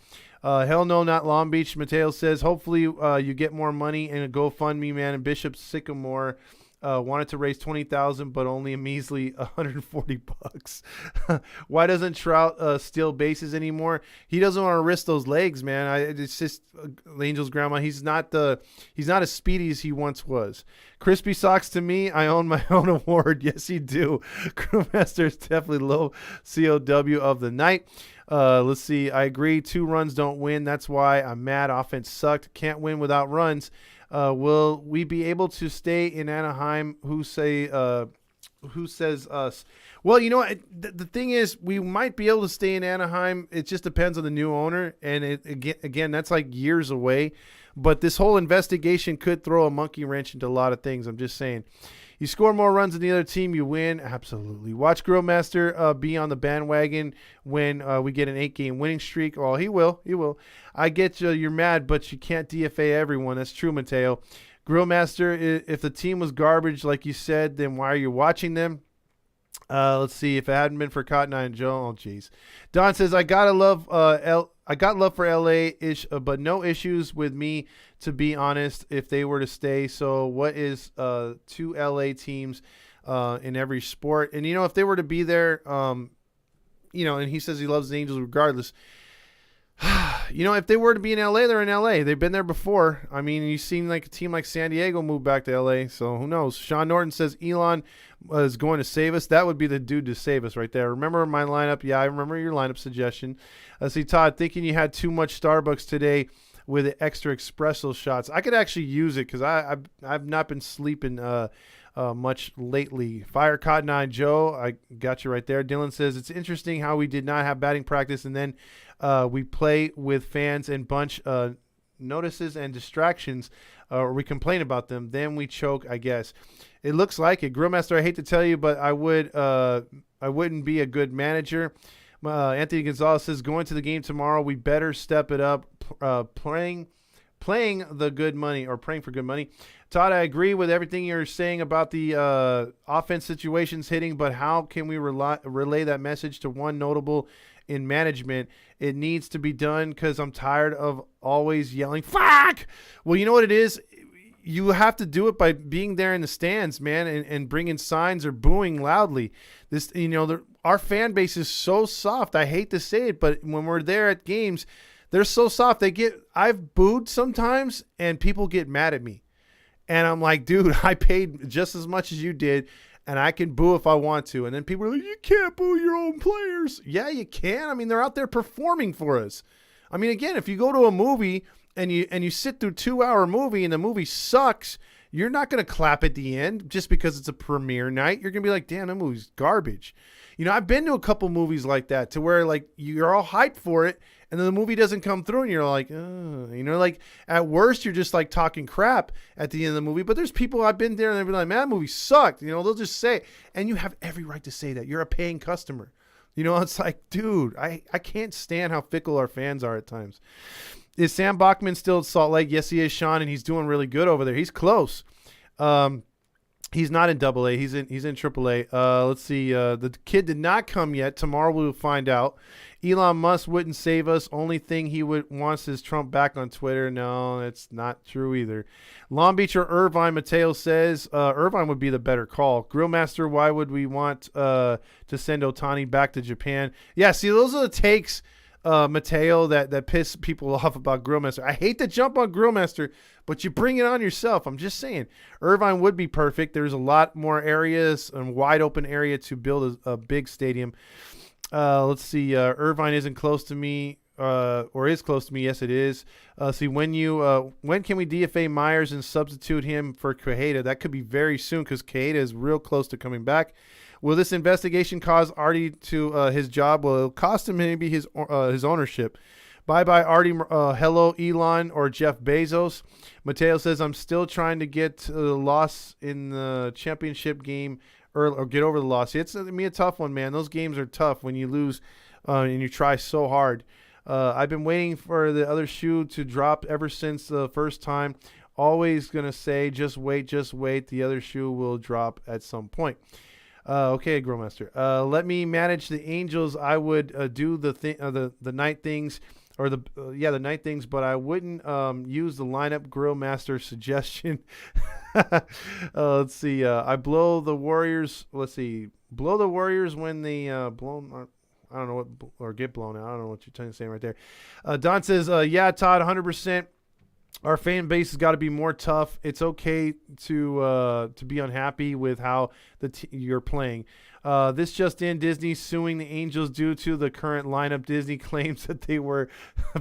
Hell no, not Long Beach. Mateo says, hopefully you get more money in a GoFundMe, man. And Bishop Sycamore wanted to raise 20,000, but only a measly $140. Why doesn't Trout steal bases anymore? He doesn't want to risk those legs, man. It's just the Angels' grandma. He's not as speedy as he once was. Crispy Socks to me, I own my own award. Yes, you do. Crewmaster is definitely low COW of the night. Let's see. I agree. 2 runs don't win. That's why I'm mad. Offense sucked. Can't win without runs. Will we be able to stay in Anaheim? Who says us? Well, you know what? The thing is, we might be able to stay in Anaheim. It just depends on the new owner. And again, that's like years away. But this whole investigation could throw a monkey wrench into a lot of things. I'm just saying. You score more runs than the other team, you win. Absolutely. Watch Grillmaster be on the bandwagon when we get an 8-game winning streak. Well, he will. He will. I get you. You're mad, but you can't DFA everyone. That's true, Mateo. Grillmaster, if the team was garbage, like you said, then why are you watching them? Let's see. If it hadn't been for Cotton Eye and Joe, oh jeez. Don says I got love for LA ish, but no issues with me, to be honest, if they were to stay. So what is 2 LA teams in every sport? And if they were to be there, and he says he loves the Angels regardless. If they were to be in LA, they're in LA. They've been there before. I mean, you've seen like a team like San Diego move back to LA, so who knows? Sean Norton says Elon is going to save us. That would be the dude to save us right there. Remember my lineup? Yeah, I remember your lineup suggestion. See, Todd, thinking you had too much Starbucks today with the extra espresso shots. I could actually use it because I've not been sleeping much lately. Fire Cotton Eye Joe, I got you right there. Dylan says it's interesting how we did not have batting practice and then we play with fans and bunch notices and distractions, or we complain about them, then we choke, I guess. It looks like it. Grillmaster, I hate to tell you, but I wouldn't be a good manager. Anthony Gonzalez says going to the game tomorrow, we better step it up, playing the good money, or praying for good money. Todd, I agree with everything you're saying about the offense situations hitting, but how can we relay that message to one notable in management? It needs to be done because I'm tired of always yelling, fuck! Well, you know what it is? You have to do it by being there in the stands, man, and bringing signs or booing loudly. This, our fan base is so soft. I hate to say it, but when we're there at games, they're so soft. I've booed sometimes, and people get mad at me. And I'm like, dude, I paid just as much as you did, and I can boo if I want to. And then people are like, you can't boo your own players. Yeah, you can. I mean, they're out there performing for us. I mean, again, if you go to a movie and you sit through a 2-hour movie and the movie sucks, you're not going to clap at the end just because it's a premiere night. You're going to be like, damn, that movie's garbage. I've been to a couple movies like that to where like you're all hyped for it, and then the movie doesn't come through and you're like, like at worst you're just like talking crap at the end of the movie. But there's people, I've been there and they've been like, man, that movie sucked. They'll just say, and you have every right to say that. You're a paying customer. It's like, dude, I can't stand how fickle our fans are at times. Is Sam Bachman still at Salt Lake? Yes, he is, Sean, and he's doing really good over there. He's close. He's not in AA. He's in AAA. Let's see. The kid did not come yet. Tomorrow we'll find out. Elon Musk wouldn't save us. Only thing he wants is Trump back on Twitter. No, that's not true either. Long Beach or Irvine, Mateo says. Irvine would be the better call. Grillmaster, why would we want to send Otani back to Japan? Yeah, see, those are the takes, Mateo, that piss people off about Grillmaster. I hate to jump on Grillmaster, but you bring it on yourself. I'm just saying. Irvine would be perfect. There's a lot more areas and wide open area to build a big stadium. Let's see. Irvine isn't close to me, or is close to me. Yes, it is. See, when can we DFA Myers and substitute him for Quijada? That could be very soon because Quijada is real close to coming back. Will this investigation cause Artie to his job? Will it cost him maybe his ownership? Bye-bye, Artie. Hello, Elon or Jeff Bezos. Mateo says, I'm still trying to get to the loss in the championship game or get over the loss. It's going to be a tough one, man. Those games are tough when you lose and you try so hard. I've been waiting for the other shoe to drop ever since the first time. Always going to say, just wait. The other shoe will drop at some point. Okay, Grillmaster. Let me manage the Angels. I would do the night things. or the night things, but I wouldn't use the lineup grill master suggestion. Let's see. I blow the Warriors. Let's see. Blow the Warriors when they blown. I don't know what, or get blown out. I don't know what you're trying to say right there. Don says, yeah, Todd, 100%. Our fan base has got to be more tough. It's okay to be unhappy with how you're playing. This just in, Disney suing the Angels due to the current lineup. Disney claims that they were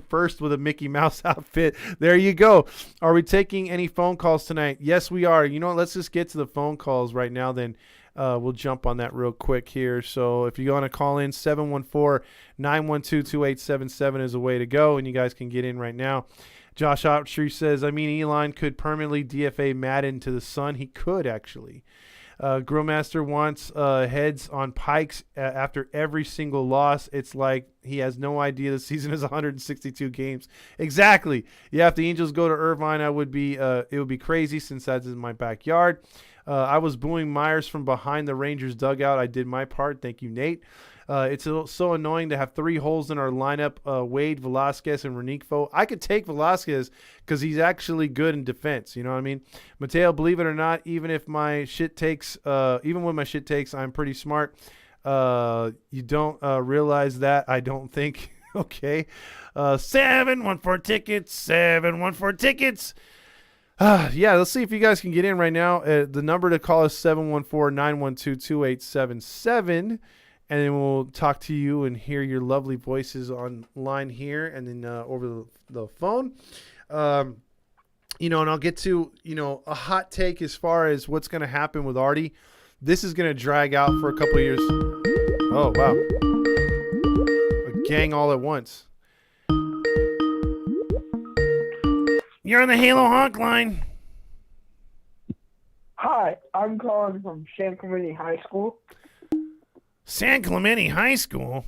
first with a Mickey Mouse outfit. There you go. Are we taking any phone calls tonight? Yes, we are. You know what? Let's just get to the phone calls right now then. We'll jump on that real quick here. So if you want to call in, 714-912-2877 is a way to go, and you guys can get in right now. Josh Optree says, Elon could permanently DFA Madden to the sun. He could, actually. Grillmaster wants heads on Pikes after every single loss. It's like he has no idea the season is 162 games. Exactly. Yeah, if the Angels go to Irvine, it would be crazy since that's in my backyard. I was booing Myers from behind the Rangers dugout. I did my part. Thank you, Nate. It's so annoying to have 3 holes in our lineup, Wade, Velasquez, and Renickfo. I could take Velasquez because he's actually good in defense. You know what I mean? Mateo, believe it or not, even with my shit takes, I'm pretty smart. You don't realize that, I don't think. Okay. 714 tickets, 714 tickets. Yeah, let's see if you guys can get in right now. The number to call is 714-912-2877. And then we'll talk to you and hear your lovely voices online here and then over the phone. And I'll get to, a hot take as far as what's going to happen with Artie. This is going to drag out for a couple of years. Oh, wow. A gang all at once. You're on the Halo Honk line. Hi, I'm calling from San Clemente High School. San Clemente High School?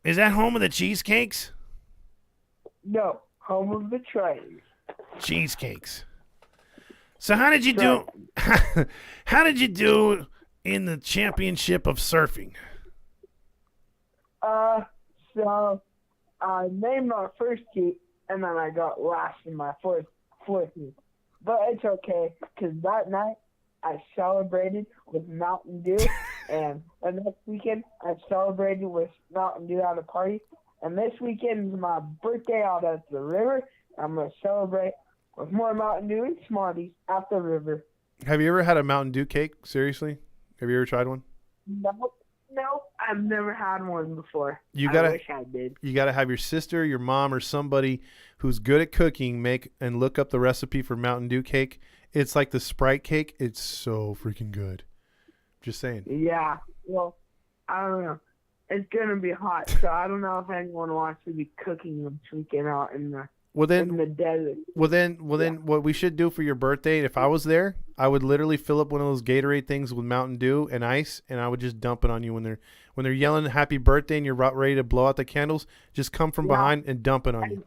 Is that home of the cheesecakes? No, home of the trains. Cheesecakes. So how did you do? How did you do in the championship of surfing? So I named my first heat, and then I got last in my fourth heat. But it's okay, because that night I celebrated with Mountain Dew, and the next weekend I celebrated with Mountain Dew at a party. And this weekend is my birthday out at the river. I'm going to celebrate with more Mountain Dew and Smarties at the river. Have you ever had a Mountain Dew cake? Seriously? Have you ever tried one? Nope, I've never had one before. I wish I did. You got to have your sister, your mom, or somebody who's good at cooking make and look up the recipe for Mountain Dew cake. It's like the Sprite cake. It's so freaking good. Just saying. Yeah. Well, I don't know. It's going to be hot, so I don't know if anyone wants to be cooking this weekend out in the desert. Well, then, what we should do for your birthday, if I was there, I would literally fill up one of those Gatorade things with Mountain Dew and ice, and I would just dump it on you when they're yelling happy birthday and you're ready to blow out the candles. Just come from behind and dump it on you.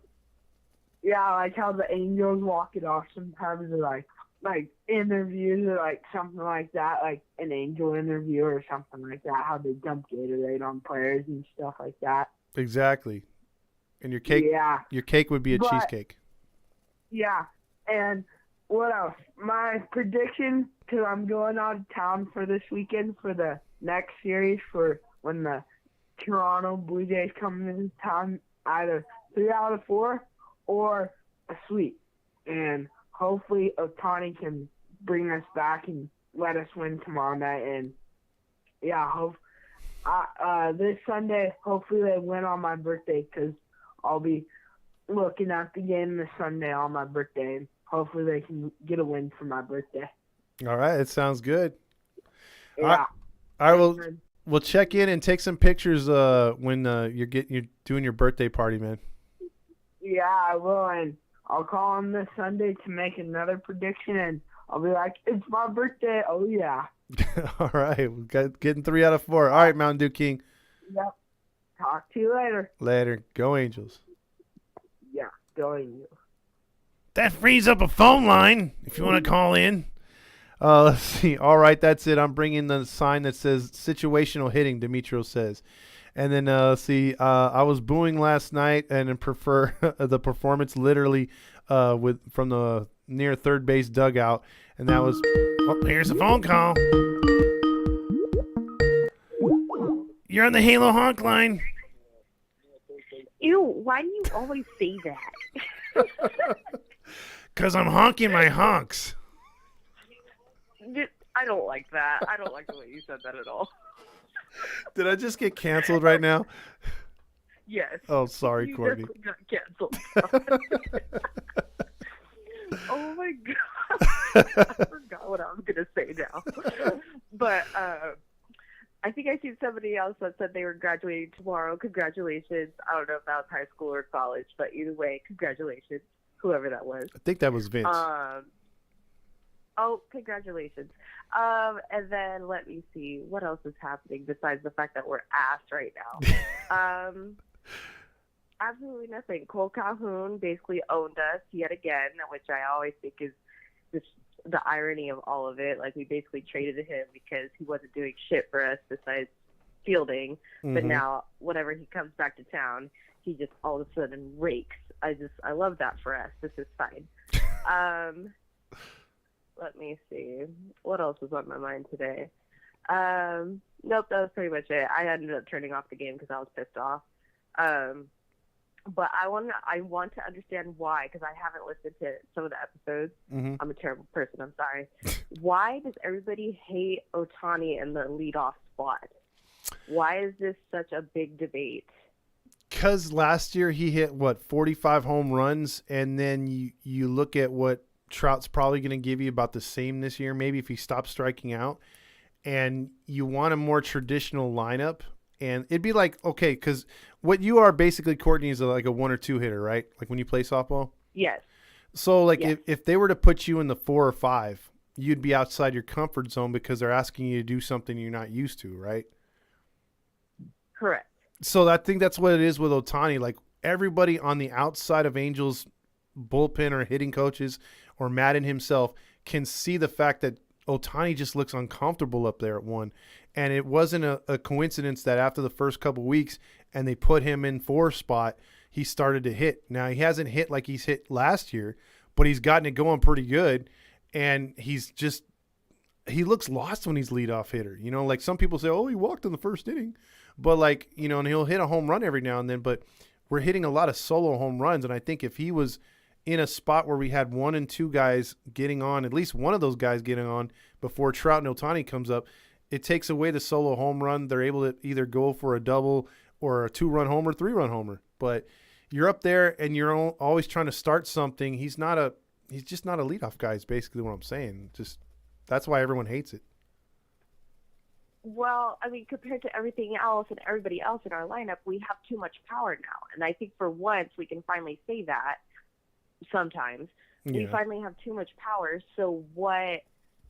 Yeah, like how the Angels walk it off sometimes, or like interviews or like something like that, like an Angel interview or something like that, how they dump Gatorade on players and stuff like that. Exactly. And your cake would be a cheesecake. Yeah. And what else? My prediction, because I'm going out of town for this weekend for the next series for when the Toronto Blue Jays come into town, either 3 out of 4 or a sweep. And hopefully Ohtani can bring us back and let us win tomorrow night. And, yeah, this Sunday, hopefully they win on my birthday, because I'll be looking at the game this Sunday on my birthday, and hopefully they can get a win for my birthday. All right, it sounds good. Yeah. All right, we'll check in and take some pictures when you're doing your birthday party, man. Yeah, I will, and I'll call him this Sunday to make another prediction, and I'll be like, it's my birthday. Oh, yeah. All right, we got getting 3 out of 4. All right, Mountain Dew King. Yep. Talk to you later. Later. Go Angels. Yeah, go Angels. That frees up a phone line if you want to call in. Let's see. All right, that's it. I'm bringing the sign that says situational hitting, Demetrio says. And then I was booing last night and prefer the performance literally from the near third base dugout, and that was. Oh, here's a phone call. You're on the Halo honk line. Ew, why do you always say that? Because I'm honking my honks. I don't like that. I don't like the way you said that at all. Did I just get canceled right now? Yes. Oh, sorry, You Courtney. just got canceled. Oh my god. I forgot what I was going to say now. But I think I seen somebody else that said they were graduating tomorrow. Congratulations. I don't know if that was high school or college, but either way, congratulations, whoever that was. I think that was Vince. Oh, congratulations. And then let me see what else is happening besides the fact that we're asked right now. Absolutely nothing. Cole Calhoun basically owned us yet again, which I always think is just the irony of all of it. Like, we basically traded him because he wasn't doing shit for us besides fielding. But now, whenever he comes back to town, he just all of a sudden rakes. I love that for us. This is fine. Let me see. What else was on my mind today? Nope, that was pretty much it. I ended up turning off the game because I was pissed off. But I want to understand why, because I haven't listened to some of the episodes. I'm a terrible person. I'm sorry. Why does everybody hate Ohtani in the leadoff spot? Why is this such a big debate? Because last year he hit, 45 home runs, and then you look at what Trout's probably going to give you about the same this year, maybe if he stops striking out, and you want a more traditional lineup. And it'd be like, okay, because what you are basically, Courtney, is like a 1 or 2 hitter, right? Like when you play softball? Yes. So, like, yes. if they were to put you in the 4 or 5, you'd be outside your comfort zone because they're asking you to do something you're not used to, right? Correct. So I think that's what it is with Ohtani. Like, everybody on the outside of Angels bullpen or hitting coaches or Madden himself can see the fact that Ohtani just looks uncomfortable up there at 1. And it wasn't a coincidence that after the first couple weeks and they put him in 4 spot, he started to hit. Now, he hasn't hit like he's hit last year, but he's gotten it going pretty good. And he looks lost when he's leadoff hitter. You know, like some people say, oh, he walked in the first inning. But, like, you know, and he'll hit a home run every now and then. But we're hitting a lot of solo home runs. And I think if he was in a spot where we had 1 and 2 guys getting on, at least one of those guys getting on before Trout and Ohtani comes up, it takes away the solo home run. They're able to either go for a double or a 2-run homer, 3-run homer. But you're up there and you're always trying to start something. He's just not a leadoff guy is basically what I'm saying. Just that's why everyone hates it. Well, I mean, compared to everything else and everybody else in our lineup, we have too much power now. And I think for once we can finally say that sometimes. Yeah. We finally have too much power. So what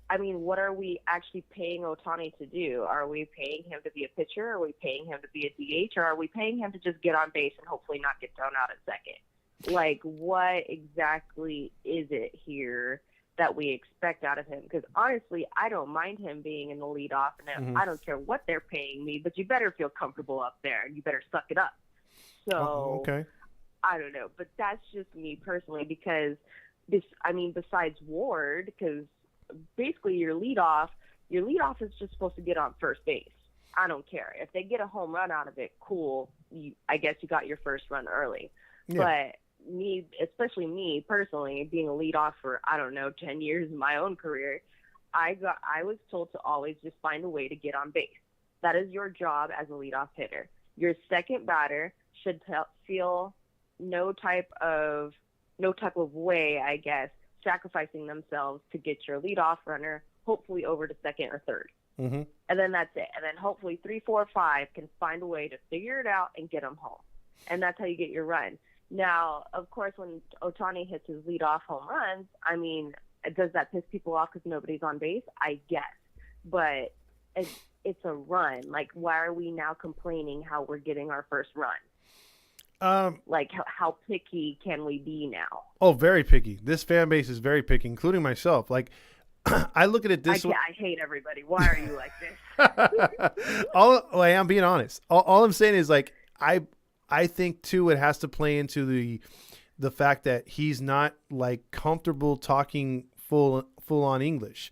are we actually paying Ohtani to do? Are we paying him to be a pitcher? Are we paying him to be a DH? Or are we paying him to just get on base and hopefully not get thrown out at second? Like, what exactly is it here that we expect out of him? Because honestly, I don't mind him being in the leadoff, and I don't care what they're paying me, but you better feel comfortable up there, and you better suck it up. So, okay. I don't know, but that's just me personally, because besides Ward, because basically your leadoff is just supposed to get on first base. I don't care. If they get a home run out of it, cool. I guess you got your first run early. Yeah. But especially me personally, being a leadoff for, 10 years in my own career, I was told to always just find a way to get on base. That is your job as a leadoff hitter. Your second batter should feel no type of way, I guess, sacrificing themselves to get your leadoff runner hopefully over to second or third. And then that's it. And then hopefully 3, 4, 5 can find a way to figure it out and get them home. And that's how you get your run. Now, of course, when Ohtani hits his leadoff home runs, I mean, does that piss people off because nobody's on base? I guess. But it's a run. Like, why are we now complaining how we're getting our first run? Like, how picky can we be now? Oh, very picky. This fan base is very picky, including myself. Like, I look at it this way. I hate everybody. Why are you like this? I'm being honest. All I'm saying is like I think too it has to play into the fact that he's not like comfortable talking full on English.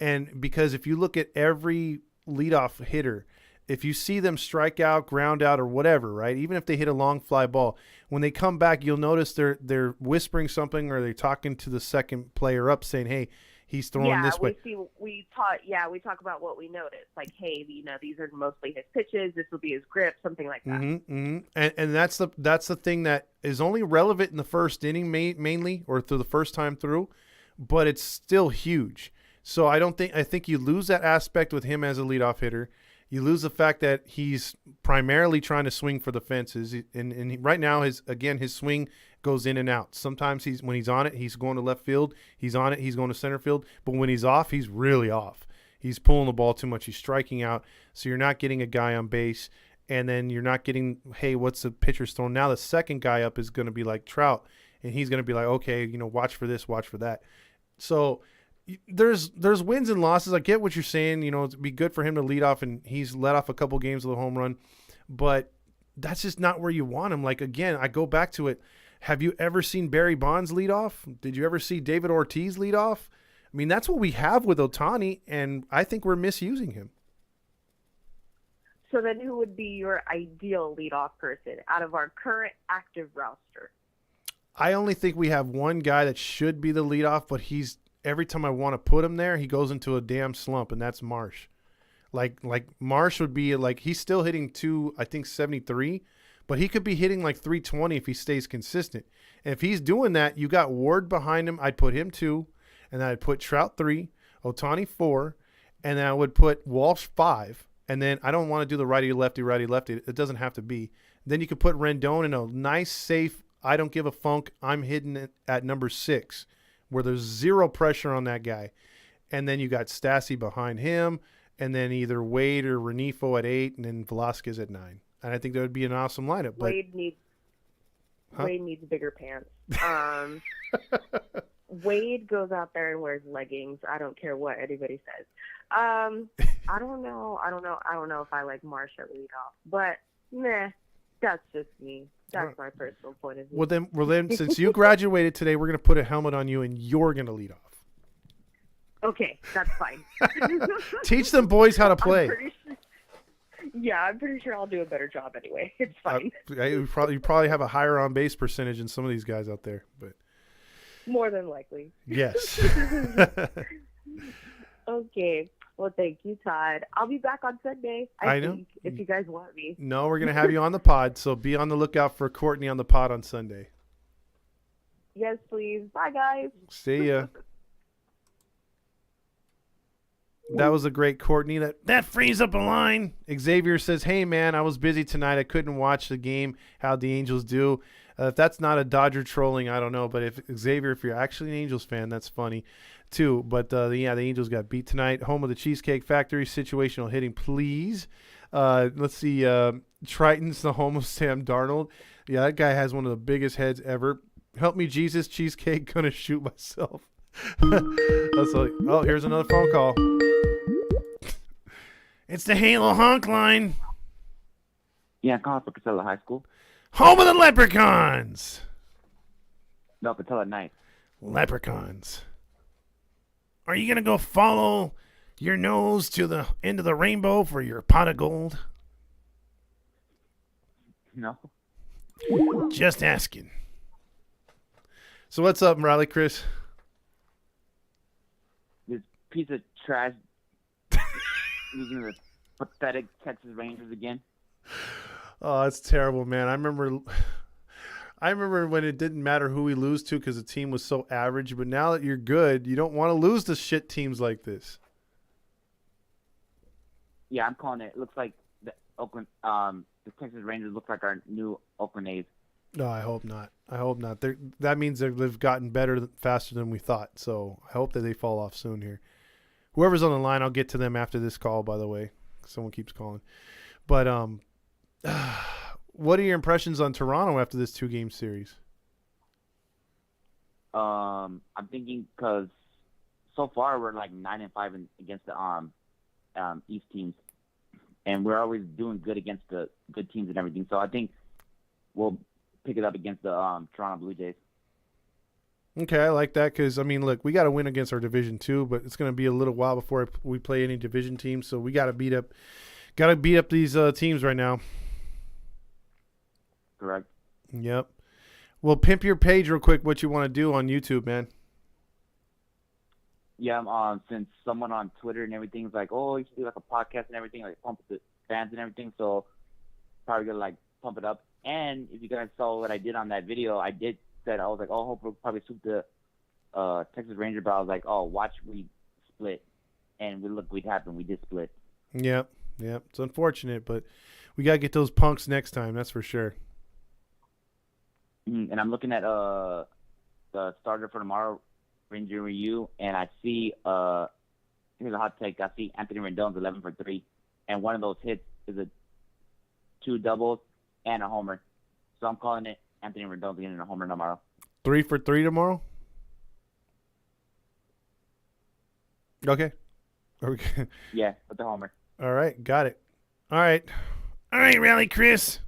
And because if you look at every leadoff hitter, if you see them strike out, ground out, or whatever, right? Even if they hit a long fly ball, when they come back, you'll notice they're whispering something or they're talking to the second player up, saying, "Hey, he's throwing this way." We talk about what we noticed. Like, hey, these are mostly his pitches. This will be his grip, something like that. And that's the thing that is only relevant in the first inning, mainly, or through the first time through, but it's still huge. So I think you lose that aspect with him as a leadoff hitter. You lose the fact that he's primarily trying to swing for the fences, and right now his swing goes in and out. Sometimes when he's on it, he's going to left field. He's on it, he's going to center field. But when he's off, he's really off. He's pulling the ball too much. He's striking out. So you're not getting a guy on base, and then you're not getting, hey, what's the pitcher's throwing? Now the second guy up is going to be like Trout, and he's going to be like, okay, watch for this, watch for that. So there's wins and losses. I get what you're saying. It'd be good for him to lead off, and he's let off a couple games with a home run, but that's just not where you want him. Like, again, I go back to it. Have you ever seen Barry Bonds lead off? Did you ever see David Ortiz lead off? I mean, that's what we have with Ohtani, and I think we're misusing him. So then who would be your ideal leadoff person out of our current active roster? I only think we have one guy that should be the leadoff, but every time I want to put him there, he goes into a damn slump, and that's Marsh. Like Marsh would be like, he's still hitting 273, but he could be hitting like 320 if he stays consistent. And if he's doing that, you got Ward behind him. I'd put him 2, and then I'd put Trout 3, Ohtani 4, and then I would put Walsh 5. And then I don't want to do the righty-lefty. It doesn't have to be. Then you could put Rendon in a nice, safe, I don't give a funk, I'm hitting it at number 6, where there's zero pressure on that guy. And then you got Stassi behind him, and then either Wade or Renifo at 8, and then Velasquez at 9. And I think that would be an awesome lineup. But Wade needs bigger pants. Wade goes out there and wears leggings. I don't care what anybody says. I don't know if I like Marsh at leadoff, but that's just me. That's my personal point of view. Well then, since you graduated today, we're gonna put a helmet on you, and you're gonna lead off. Okay, that's fine. Teach them boys how to play. I'm pretty sure I'll do a better job anyway. It's fine. You probably have a higher on base percentage than some of these guys out there, but more than likely. Yes. Okay. Well, thank you, Todd. I'll be back on Sunday. I think, if you guys want me. No, we're gonna have you on the pod, so be on the lookout for Courtney on the pod on Sunday. Yes, please. Bye, guys. See ya. That was a great Courtney. That frees up a line. Xavier says, "Hey man, I was busy tonight. I couldn't watch the game. How'd the Angels do?" If that's not a Dodger trolling, I don't know. But if Xavier, if you're actually an Angels fan, that's funny too. But the Angels got beat tonight. Home of the Cheesecake Factory. Situational hitting, please. Let's see. Triton's the home of Sam Darnold. Yeah, that guy has one of the biggest heads ever. Help me, Jesus. Cheesecake. Gonna shoot myself. Here's another phone call. It's the Halo Honk line. Yeah, I'm calling for Casella High School. Home of the Leprechauns. No, Casella Night. Leprechauns. Are you going to go follow your nose to the end of the rainbow for your pot of gold? No. Just asking. So what's up, Riley Chris? This piece of trash losing to the pathetic Texas Rangers again. Oh, it's terrible, man. I remember when it didn't matter who we lose to because the team was so average. But now that you're good, you don't want to lose to shit teams like this. Yeah, I'm calling it. It looks like the Texas Rangers look like our new Oakland A's. No, I hope not. That means they've gotten better faster than we thought. So I hope that they fall off soon here. Whoever's on the line, I'll get to them after this call, by the way. Someone keeps calling. But what are your impressions on Toronto after this 2-game series? I'm thinking because so far we're like 9-5 against the East teams, and we're always doing good against the good teams and everything. So I think we'll pick it up against the Toronto Blue Jays. Okay, I like that because, I mean, look, we got to win against our Division 2, but it's going to be a little while before we play any Division teams, so we got to beat up these teams right now. Correct. Yep. Well, pimp your page real quick, what you want to do on YouTube, man. Yeah, since someone on Twitter and everything's like, oh, you should do like a podcast and everything, like pump the fans and everything, so probably gonna like pump it up. And if you guys saw what I did on that video, I was like, oh, I hope we'll probably sweep the Texas Ranger, but I was like, oh, watch we split, and we'd happen. We did split. Yep. It's unfortunate, but we got to get those punks next time, that's for sure. And I'm looking at the starter for tomorrow, Ranger Ryu, and I see here's a hot take. I see Anthony Rendon's 11 for 3, and one of those hits is a 2 doubles and a homer. So I'm calling it Anthony Rendon's getting a homer tomorrow. 3 for 3 tomorrow? Okay. Yeah, with the homer. All right, got it. All right, Rally Chris.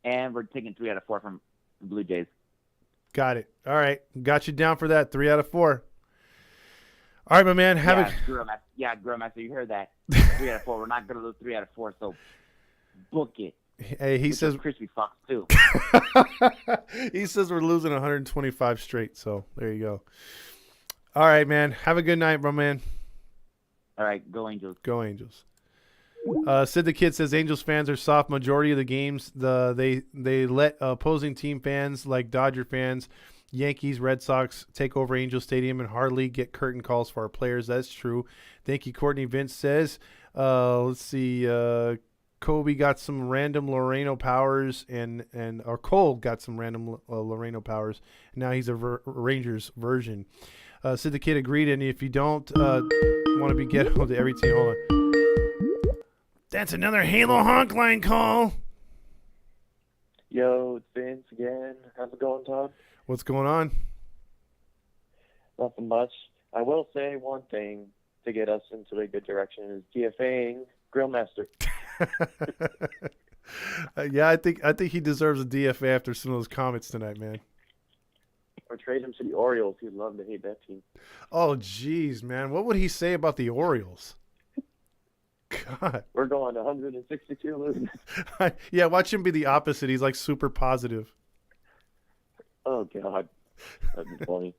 And we're taking 3 out of 4 from the Blue Jays. got it. All right, got you down for that. 3 out of 4. All right, my man. Grillmaster, you heard that. 3 out of 4. We're not going to lose 3 out of 4, so book it. Hey, he says crispy fox too. he says we're losing 125 straight. So there you go. All right, man. Have a good night, bro, man. All right, go Angels. Go Angels. Sid the Kid says Angels fans are soft majority of the games. They let opposing team fans like Dodger fans, Yankees, Red Sox take over Angel Stadium and hardly get curtain calls for our players. That's true. Thank you, Courtney. Vince says, let's see. Kobe got some random Loreno powers or Cole got some random Loreno powers. Now he's a Rangers version. Sid the Kid agreed, and if you don't want to be ghetto to every team, hold on. That's another Halo honk line call. Yo, it's Vince again. How's it going, Todd? What's going on? Nothing much. I will say one thing to get us into a good direction is DFAing Grillmaster. Yeah, I think he deserves a DFA after some of those comments tonight, man. Or trade him to the Orioles. He'd love to hate that team. Oh, jeez, man. What would he say about the Orioles? God. We're going 162 losing. Yeah, watch him be the opposite. He's like super positive. Oh, God. That'd be funny.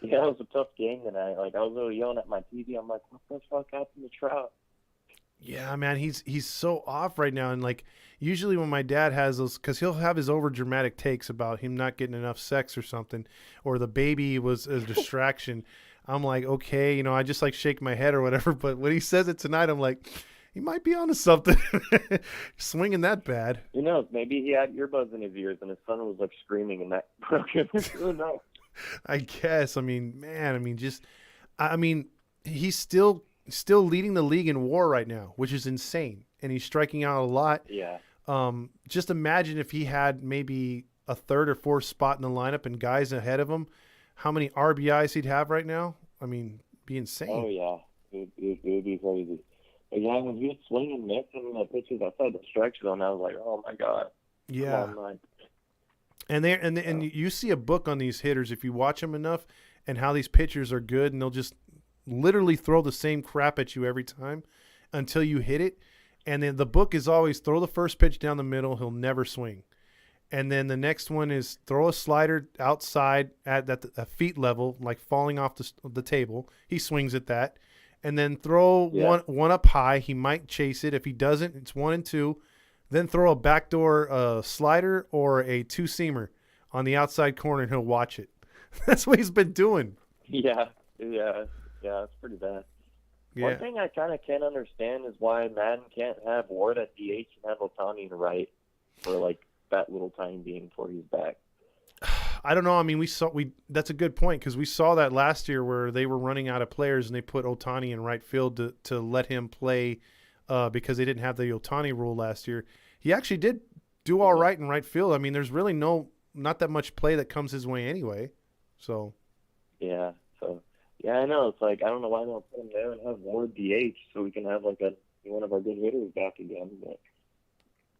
Yeah, it was a tough game tonight. Like, I was really yelling at my TV. I'm like, what the fuck happened to Trout? Yeah, man, he's so off right now. And, like, usually when my dad has those, because he'll have his over-dramatic takes about him not getting enough sex or something, or the baby was a distraction, I'm like, okay, I just, like, shake my head or whatever. But when he says it tonight, I'm like, he might be onto something. Swinging that bad. Who knows? Maybe he had earbuds in his ears and his son was, like, screaming and that broke him. Who knows? I guess. I mean, he's still leading the league in WAR right now, which is insane, and he's striking out a lot. Yeah. Just imagine if he had maybe a third or fourth spot in the lineup and guys ahead of him, how many RBIs he'd have right now. I mean, be insane. Oh yeah, it would be crazy. But yeah, when he was swinging, missing the pitches outside the strike zone, I was like, oh my God. Yeah. Come on, And you see a book on these hitters if you watch them enough, and how these pitchers are good, and they'll just literally throw the same crap at you every time until you hit it. And then the book is always throw the first pitch down the middle, he'll never swing. And then the next one is throw a slider outside at the feet level, like falling off the table. He swings at that. And then throw one up high. He might chase it. If he doesn't, it's 1 and 2. Then throw a backdoor slider or a two-seamer on the outside corner, and he'll watch it. That's what he's been doing. Yeah, it's pretty bad. Yeah. One thing I kind of can't understand is why Madden can't have Ward at DH and have Ohtani in right for like that little time being before he's back. I don't know. I mean, that's a good point, because we saw that last year where they were running out of players and they put Ohtani in right field to let him play because they didn't have the Ohtani rule last year. He actually did do all right in right field. I mean, there's really not that much play that comes his way anyway. So Yeah. So yeah, I know. It's like I don't know why they don't put him there and have Ward DH so we can have like one of our good hitters back again. But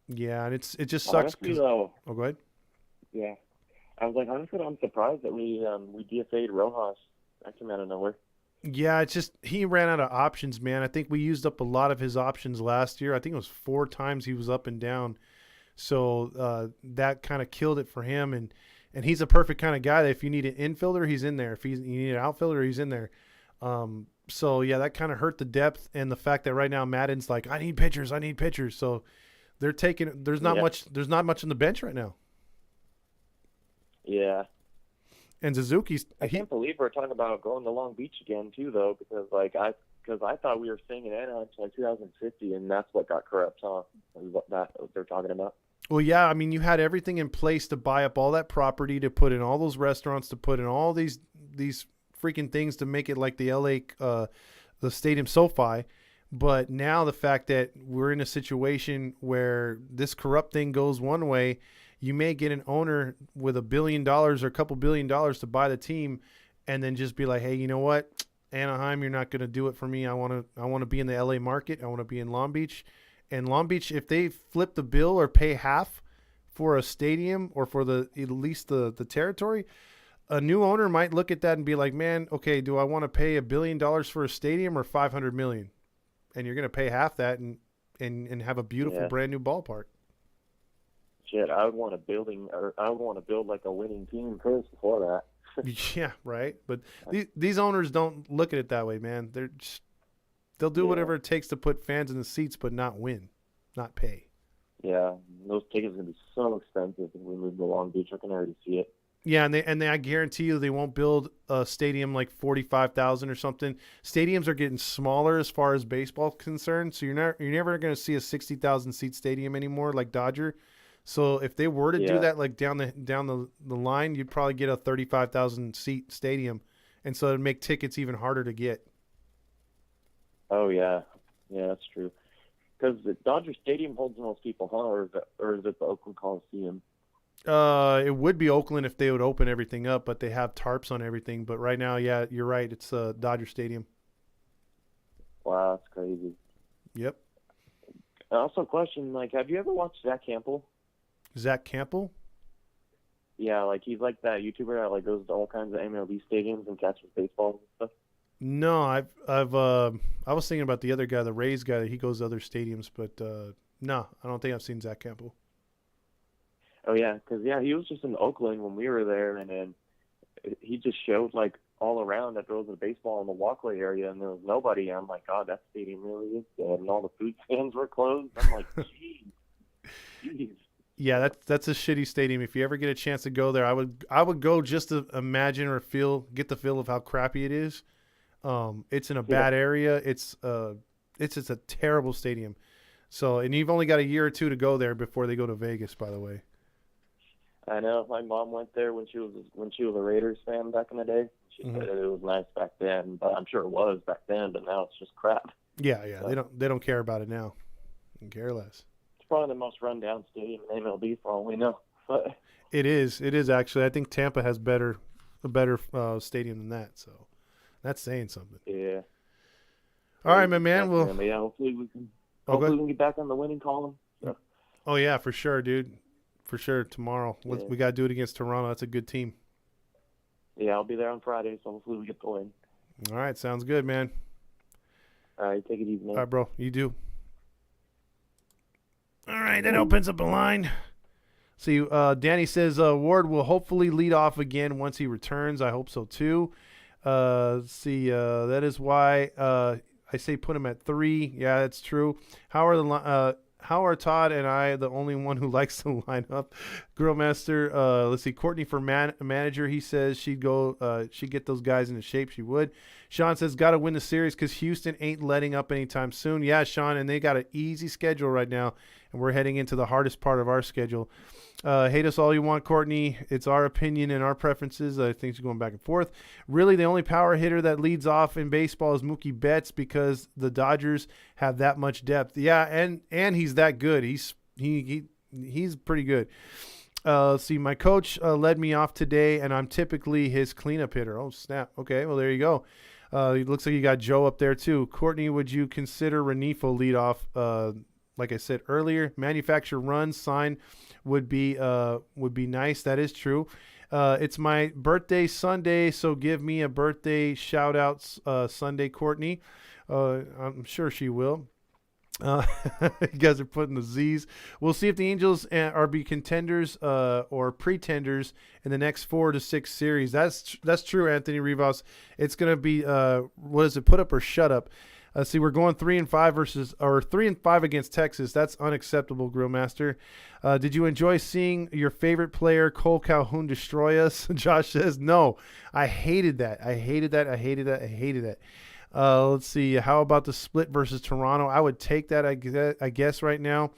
Yeah, and it just sucks. honestly, though, Oh, go ahead. yeah, I was like, honestly, I'm surprised that we DFA'd Rojas. That came out of nowhere. Yeah, it's just he ran out of options, man. I think we used up a lot of his options last year. I think it was 4 times he was up and down. So that kind of killed it for him. And he's a perfect kind of guy that if you need an infielder, he's in there. If you need an outfielder, he's in there. So, yeah, that kind of hurt the depth and the fact that right now Madden's like, I need pitchers. So they're taking – there's not much on the bench right now. Yeah. And Suzuki's – I can't believe we're talking about going to Long Beach again too, though, because I thought we were staying in Anaheim until like 2050, and that's what got corrupt, huh? What they're talking about. Well, yeah, I mean, you had everything in place to buy up all that property, to put in all those restaurants, to put in all these freaking things to make it like the the Stadium SoFi. But now the fact that we're in a situation where this corrupt thing goes one way, you may get an owner with $1 billion or a couple $1 billion to buy the team, and then just be like, hey, you know what, Anaheim, you're not going to do it for me. I want to be in the LA market. I want to be in Long Beach. And Long Beach, if they flip the bill or pay half for a stadium or for at least the territory, a new owner might look at that and be like, man, okay, do I want to pay $1 billion for a stadium or $500 million? And you're going to pay half that and have a beautiful brand new ballpark. Shit, I would want to build like a winning team first before that. Yeah, right. But these owners don't look at it that way, man. They'll do whatever it takes to put fans in the seats, but not win, not pay. Yeah, those tickets are gonna be so expensive if we move to Long Beach. I can already see it. Yeah, and I guarantee you they won't build a stadium like 45,000 or something. Stadiums are getting smaller as far as baseball concerned, so you're never going to see a 60,000 seat stadium anymore like Dodger. So if they were to do that like down the line, you'd probably get a 35,000 seat stadium, and so it'd make tickets even harder to get. Oh yeah, that's true. Because the Dodger Stadium holds the most people, huh? Or is it the Oakland Coliseum? It would be Oakland if they would open everything up, but they have tarps on everything. But right now, yeah, you're right. It's Dodger Stadium. Wow, that's crazy. Yep. Also, question: like, have you ever watched Zach Campbell? Zach Campbell? Yeah, like he's like that YouTuber that like goes to all kinds of MLB stadiums and catches baseball and stuff. No, I was thinking about the other guy, the Rays guy. He goes to other stadiums, but no, I don't think I've seen Zach Campbell. Oh yeah, because he was just in Oakland when we were there, and then he just showed like all around that there was a baseball in the walkway area, and there was nobody. I'm like, God, that stadium really is dead, and all the food stands were closed. I'm like, jeez. Yeah, that's a shitty stadium. If you ever get a chance to go there, I would go just to imagine or get the feel of how crappy it is. It's in a bad area. It's just a terrible stadium. So, and you've only got a year or two to go there before they go to Vegas, by the way. I know. My mom went there when she was a Raiders fan back in the day. She said it was nice back then, but I'm sure it was back then. But now it's just crap. Yeah. So, they don't care about it now. They can care less. It's probably the most rundown stadium in MLB for all we know. But it is actually. I think Tampa has a better stadium than that. So that's saying something. Yeah. All right, my man. Well, yeah. Hopefully we can get back on the winning column. So. Oh yeah, for sure, dude. For sure, tomorrow. Yeah. We got to do it against Toronto. That's a good team. Yeah, I'll be there on Friday, so hopefully we get the win. All right, sounds good, man. All right, take it easy, man. All right, bro. You do. All right, that opens up a line. See, Danny says Ward will hopefully lead off again once he returns. I hope so, too. That is why I say put him at 3. Yeah, that's true. How are Todd and I the only one who likes to line up? Grillmaster, let's see. Courtney for manager, he says she'd get those guys into shape. She would. Sean says got to win the series because Houston ain't letting up anytime soon. Yeah, Sean, and they got an easy schedule right now, and we're heading into the hardest part of our schedule. Hate us all you want, Courtney. It's our opinion and our preferences. Things are going back and forth. Really, the only power hitter that leads off in baseball is Mookie Betts because the Dodgers have that much depth. Yeah, and he's that good. He's pretty good. Let's see. My coach led me off today, and I'm typically his cleanup hitter. Oh, snap. Okay, well, there you go. It looks like you got Joe up there, too. Courtney, would you consider Renifo lead off? Like I said earlier, manufacturer run sign would be nice. That is true. It's my birthday Sunday, so give me a birthday shout-out Sunday, Courtney. I'm sure she will. You guys are putting the Z's. We'll see if the Angels are be contenders or pretenders in the next 4 to 6 series. That's true, Anthony Rivas. It's going to be what is it? Put up or shut up. See, we're going 3-5 3-5 against Texas. That's unacceptable, Grillmaster. Did you enjoy seeing your favorite player, Cole Calhoun, destroy us? Josh says, no. I hated that. I hated that. Let's see. How about the split versus Toronto? I would take that, I guess, right now.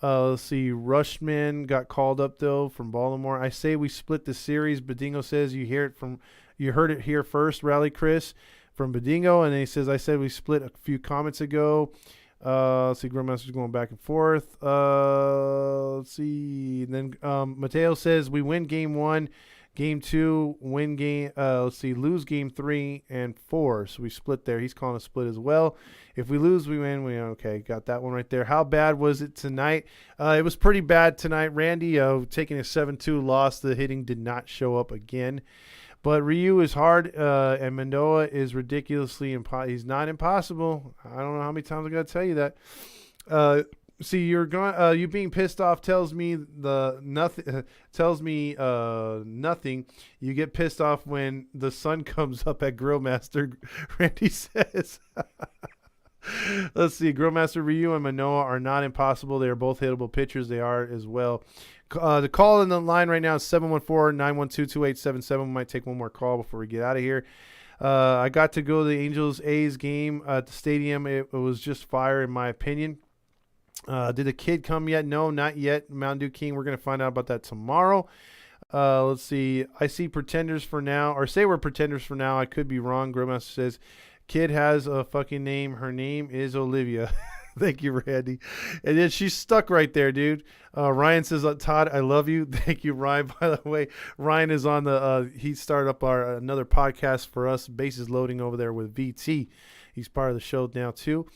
Let's see. Rushman got called up, though, from Baltimore. I say we split the series. Badingo says you heard it here first, Rally Chris, from Badingo. And then he says, I said we split a few comments ago. Let's see. Grandmaster's going back and forth. Let's see. And then Mateo says we win game 1. Game 2, win game, lose game 3 and 4. So we split there. He's calling a split as well. If we lose, we win. Okay, got that one right there. How bad was it tonight? It was pretty bad tonight. Randy taking a 7-2 loss. The hitting did not show up again. But Ryu is hard, and Manoa is ridiculously impossible. He's not impossible. I don't know how many times I got to tell you that. See, you're going. You being pissed off tells me nothing. Nothing. You get pissed off when the sun comes up at Grillmaster. Randy says. Let's see. Grillmaster Ryu and Manoa are not impossible. They are both hittable pitchers. They are as well. The call in the line right now is 714-912-2877. We might take one more call before we get out of here. I got to go to the Angels-A's game at the stadium. It was just fire, in my opinion. Did the kid come yet? No, not yet. Mountain Dew King, we're going to find out about that tomorrow. Let's see. I see pretenders for now, or say we're pretenders for now. I could be wrong. Grillmaster says, kid has a fucking name. Her name is Olivia. Thank you, Randy. And then she's stuck right there, dude. Ryan says, Todd, I love you. Thank you, Ryan. By the way, Ryan is on the, he started up another podcast for us, Bases Loading over there with VT. He's part of the show now, too.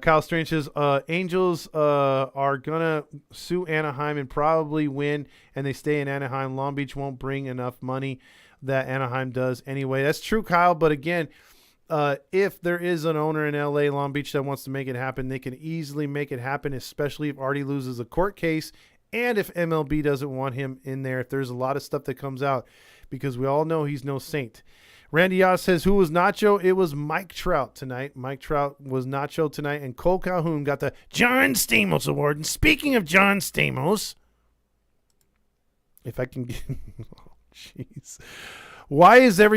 Kyle Strange says, Angels are going to sue Anaheim and probably win, and they stay in Anaheim. Long Beach won't bring enough money that Anaheim does anyway. That's true, Kyle, but again, if there is an owner in LA, Long Beach, that wants to make it happen, they can easily make it happen, especially if Artie loses a court case and if MLB doesn't want him in there, if there's a lot of stuff that comes out, because we all know he's no saint. Randy Oz says, who was Nacho? It was Mike Trout tonight. Mike Trout was Nacho tonight, and Cole Calhoun got the John Stamos Award. And speaking of John Stamos, if I can get, oh, jeez. Why is everything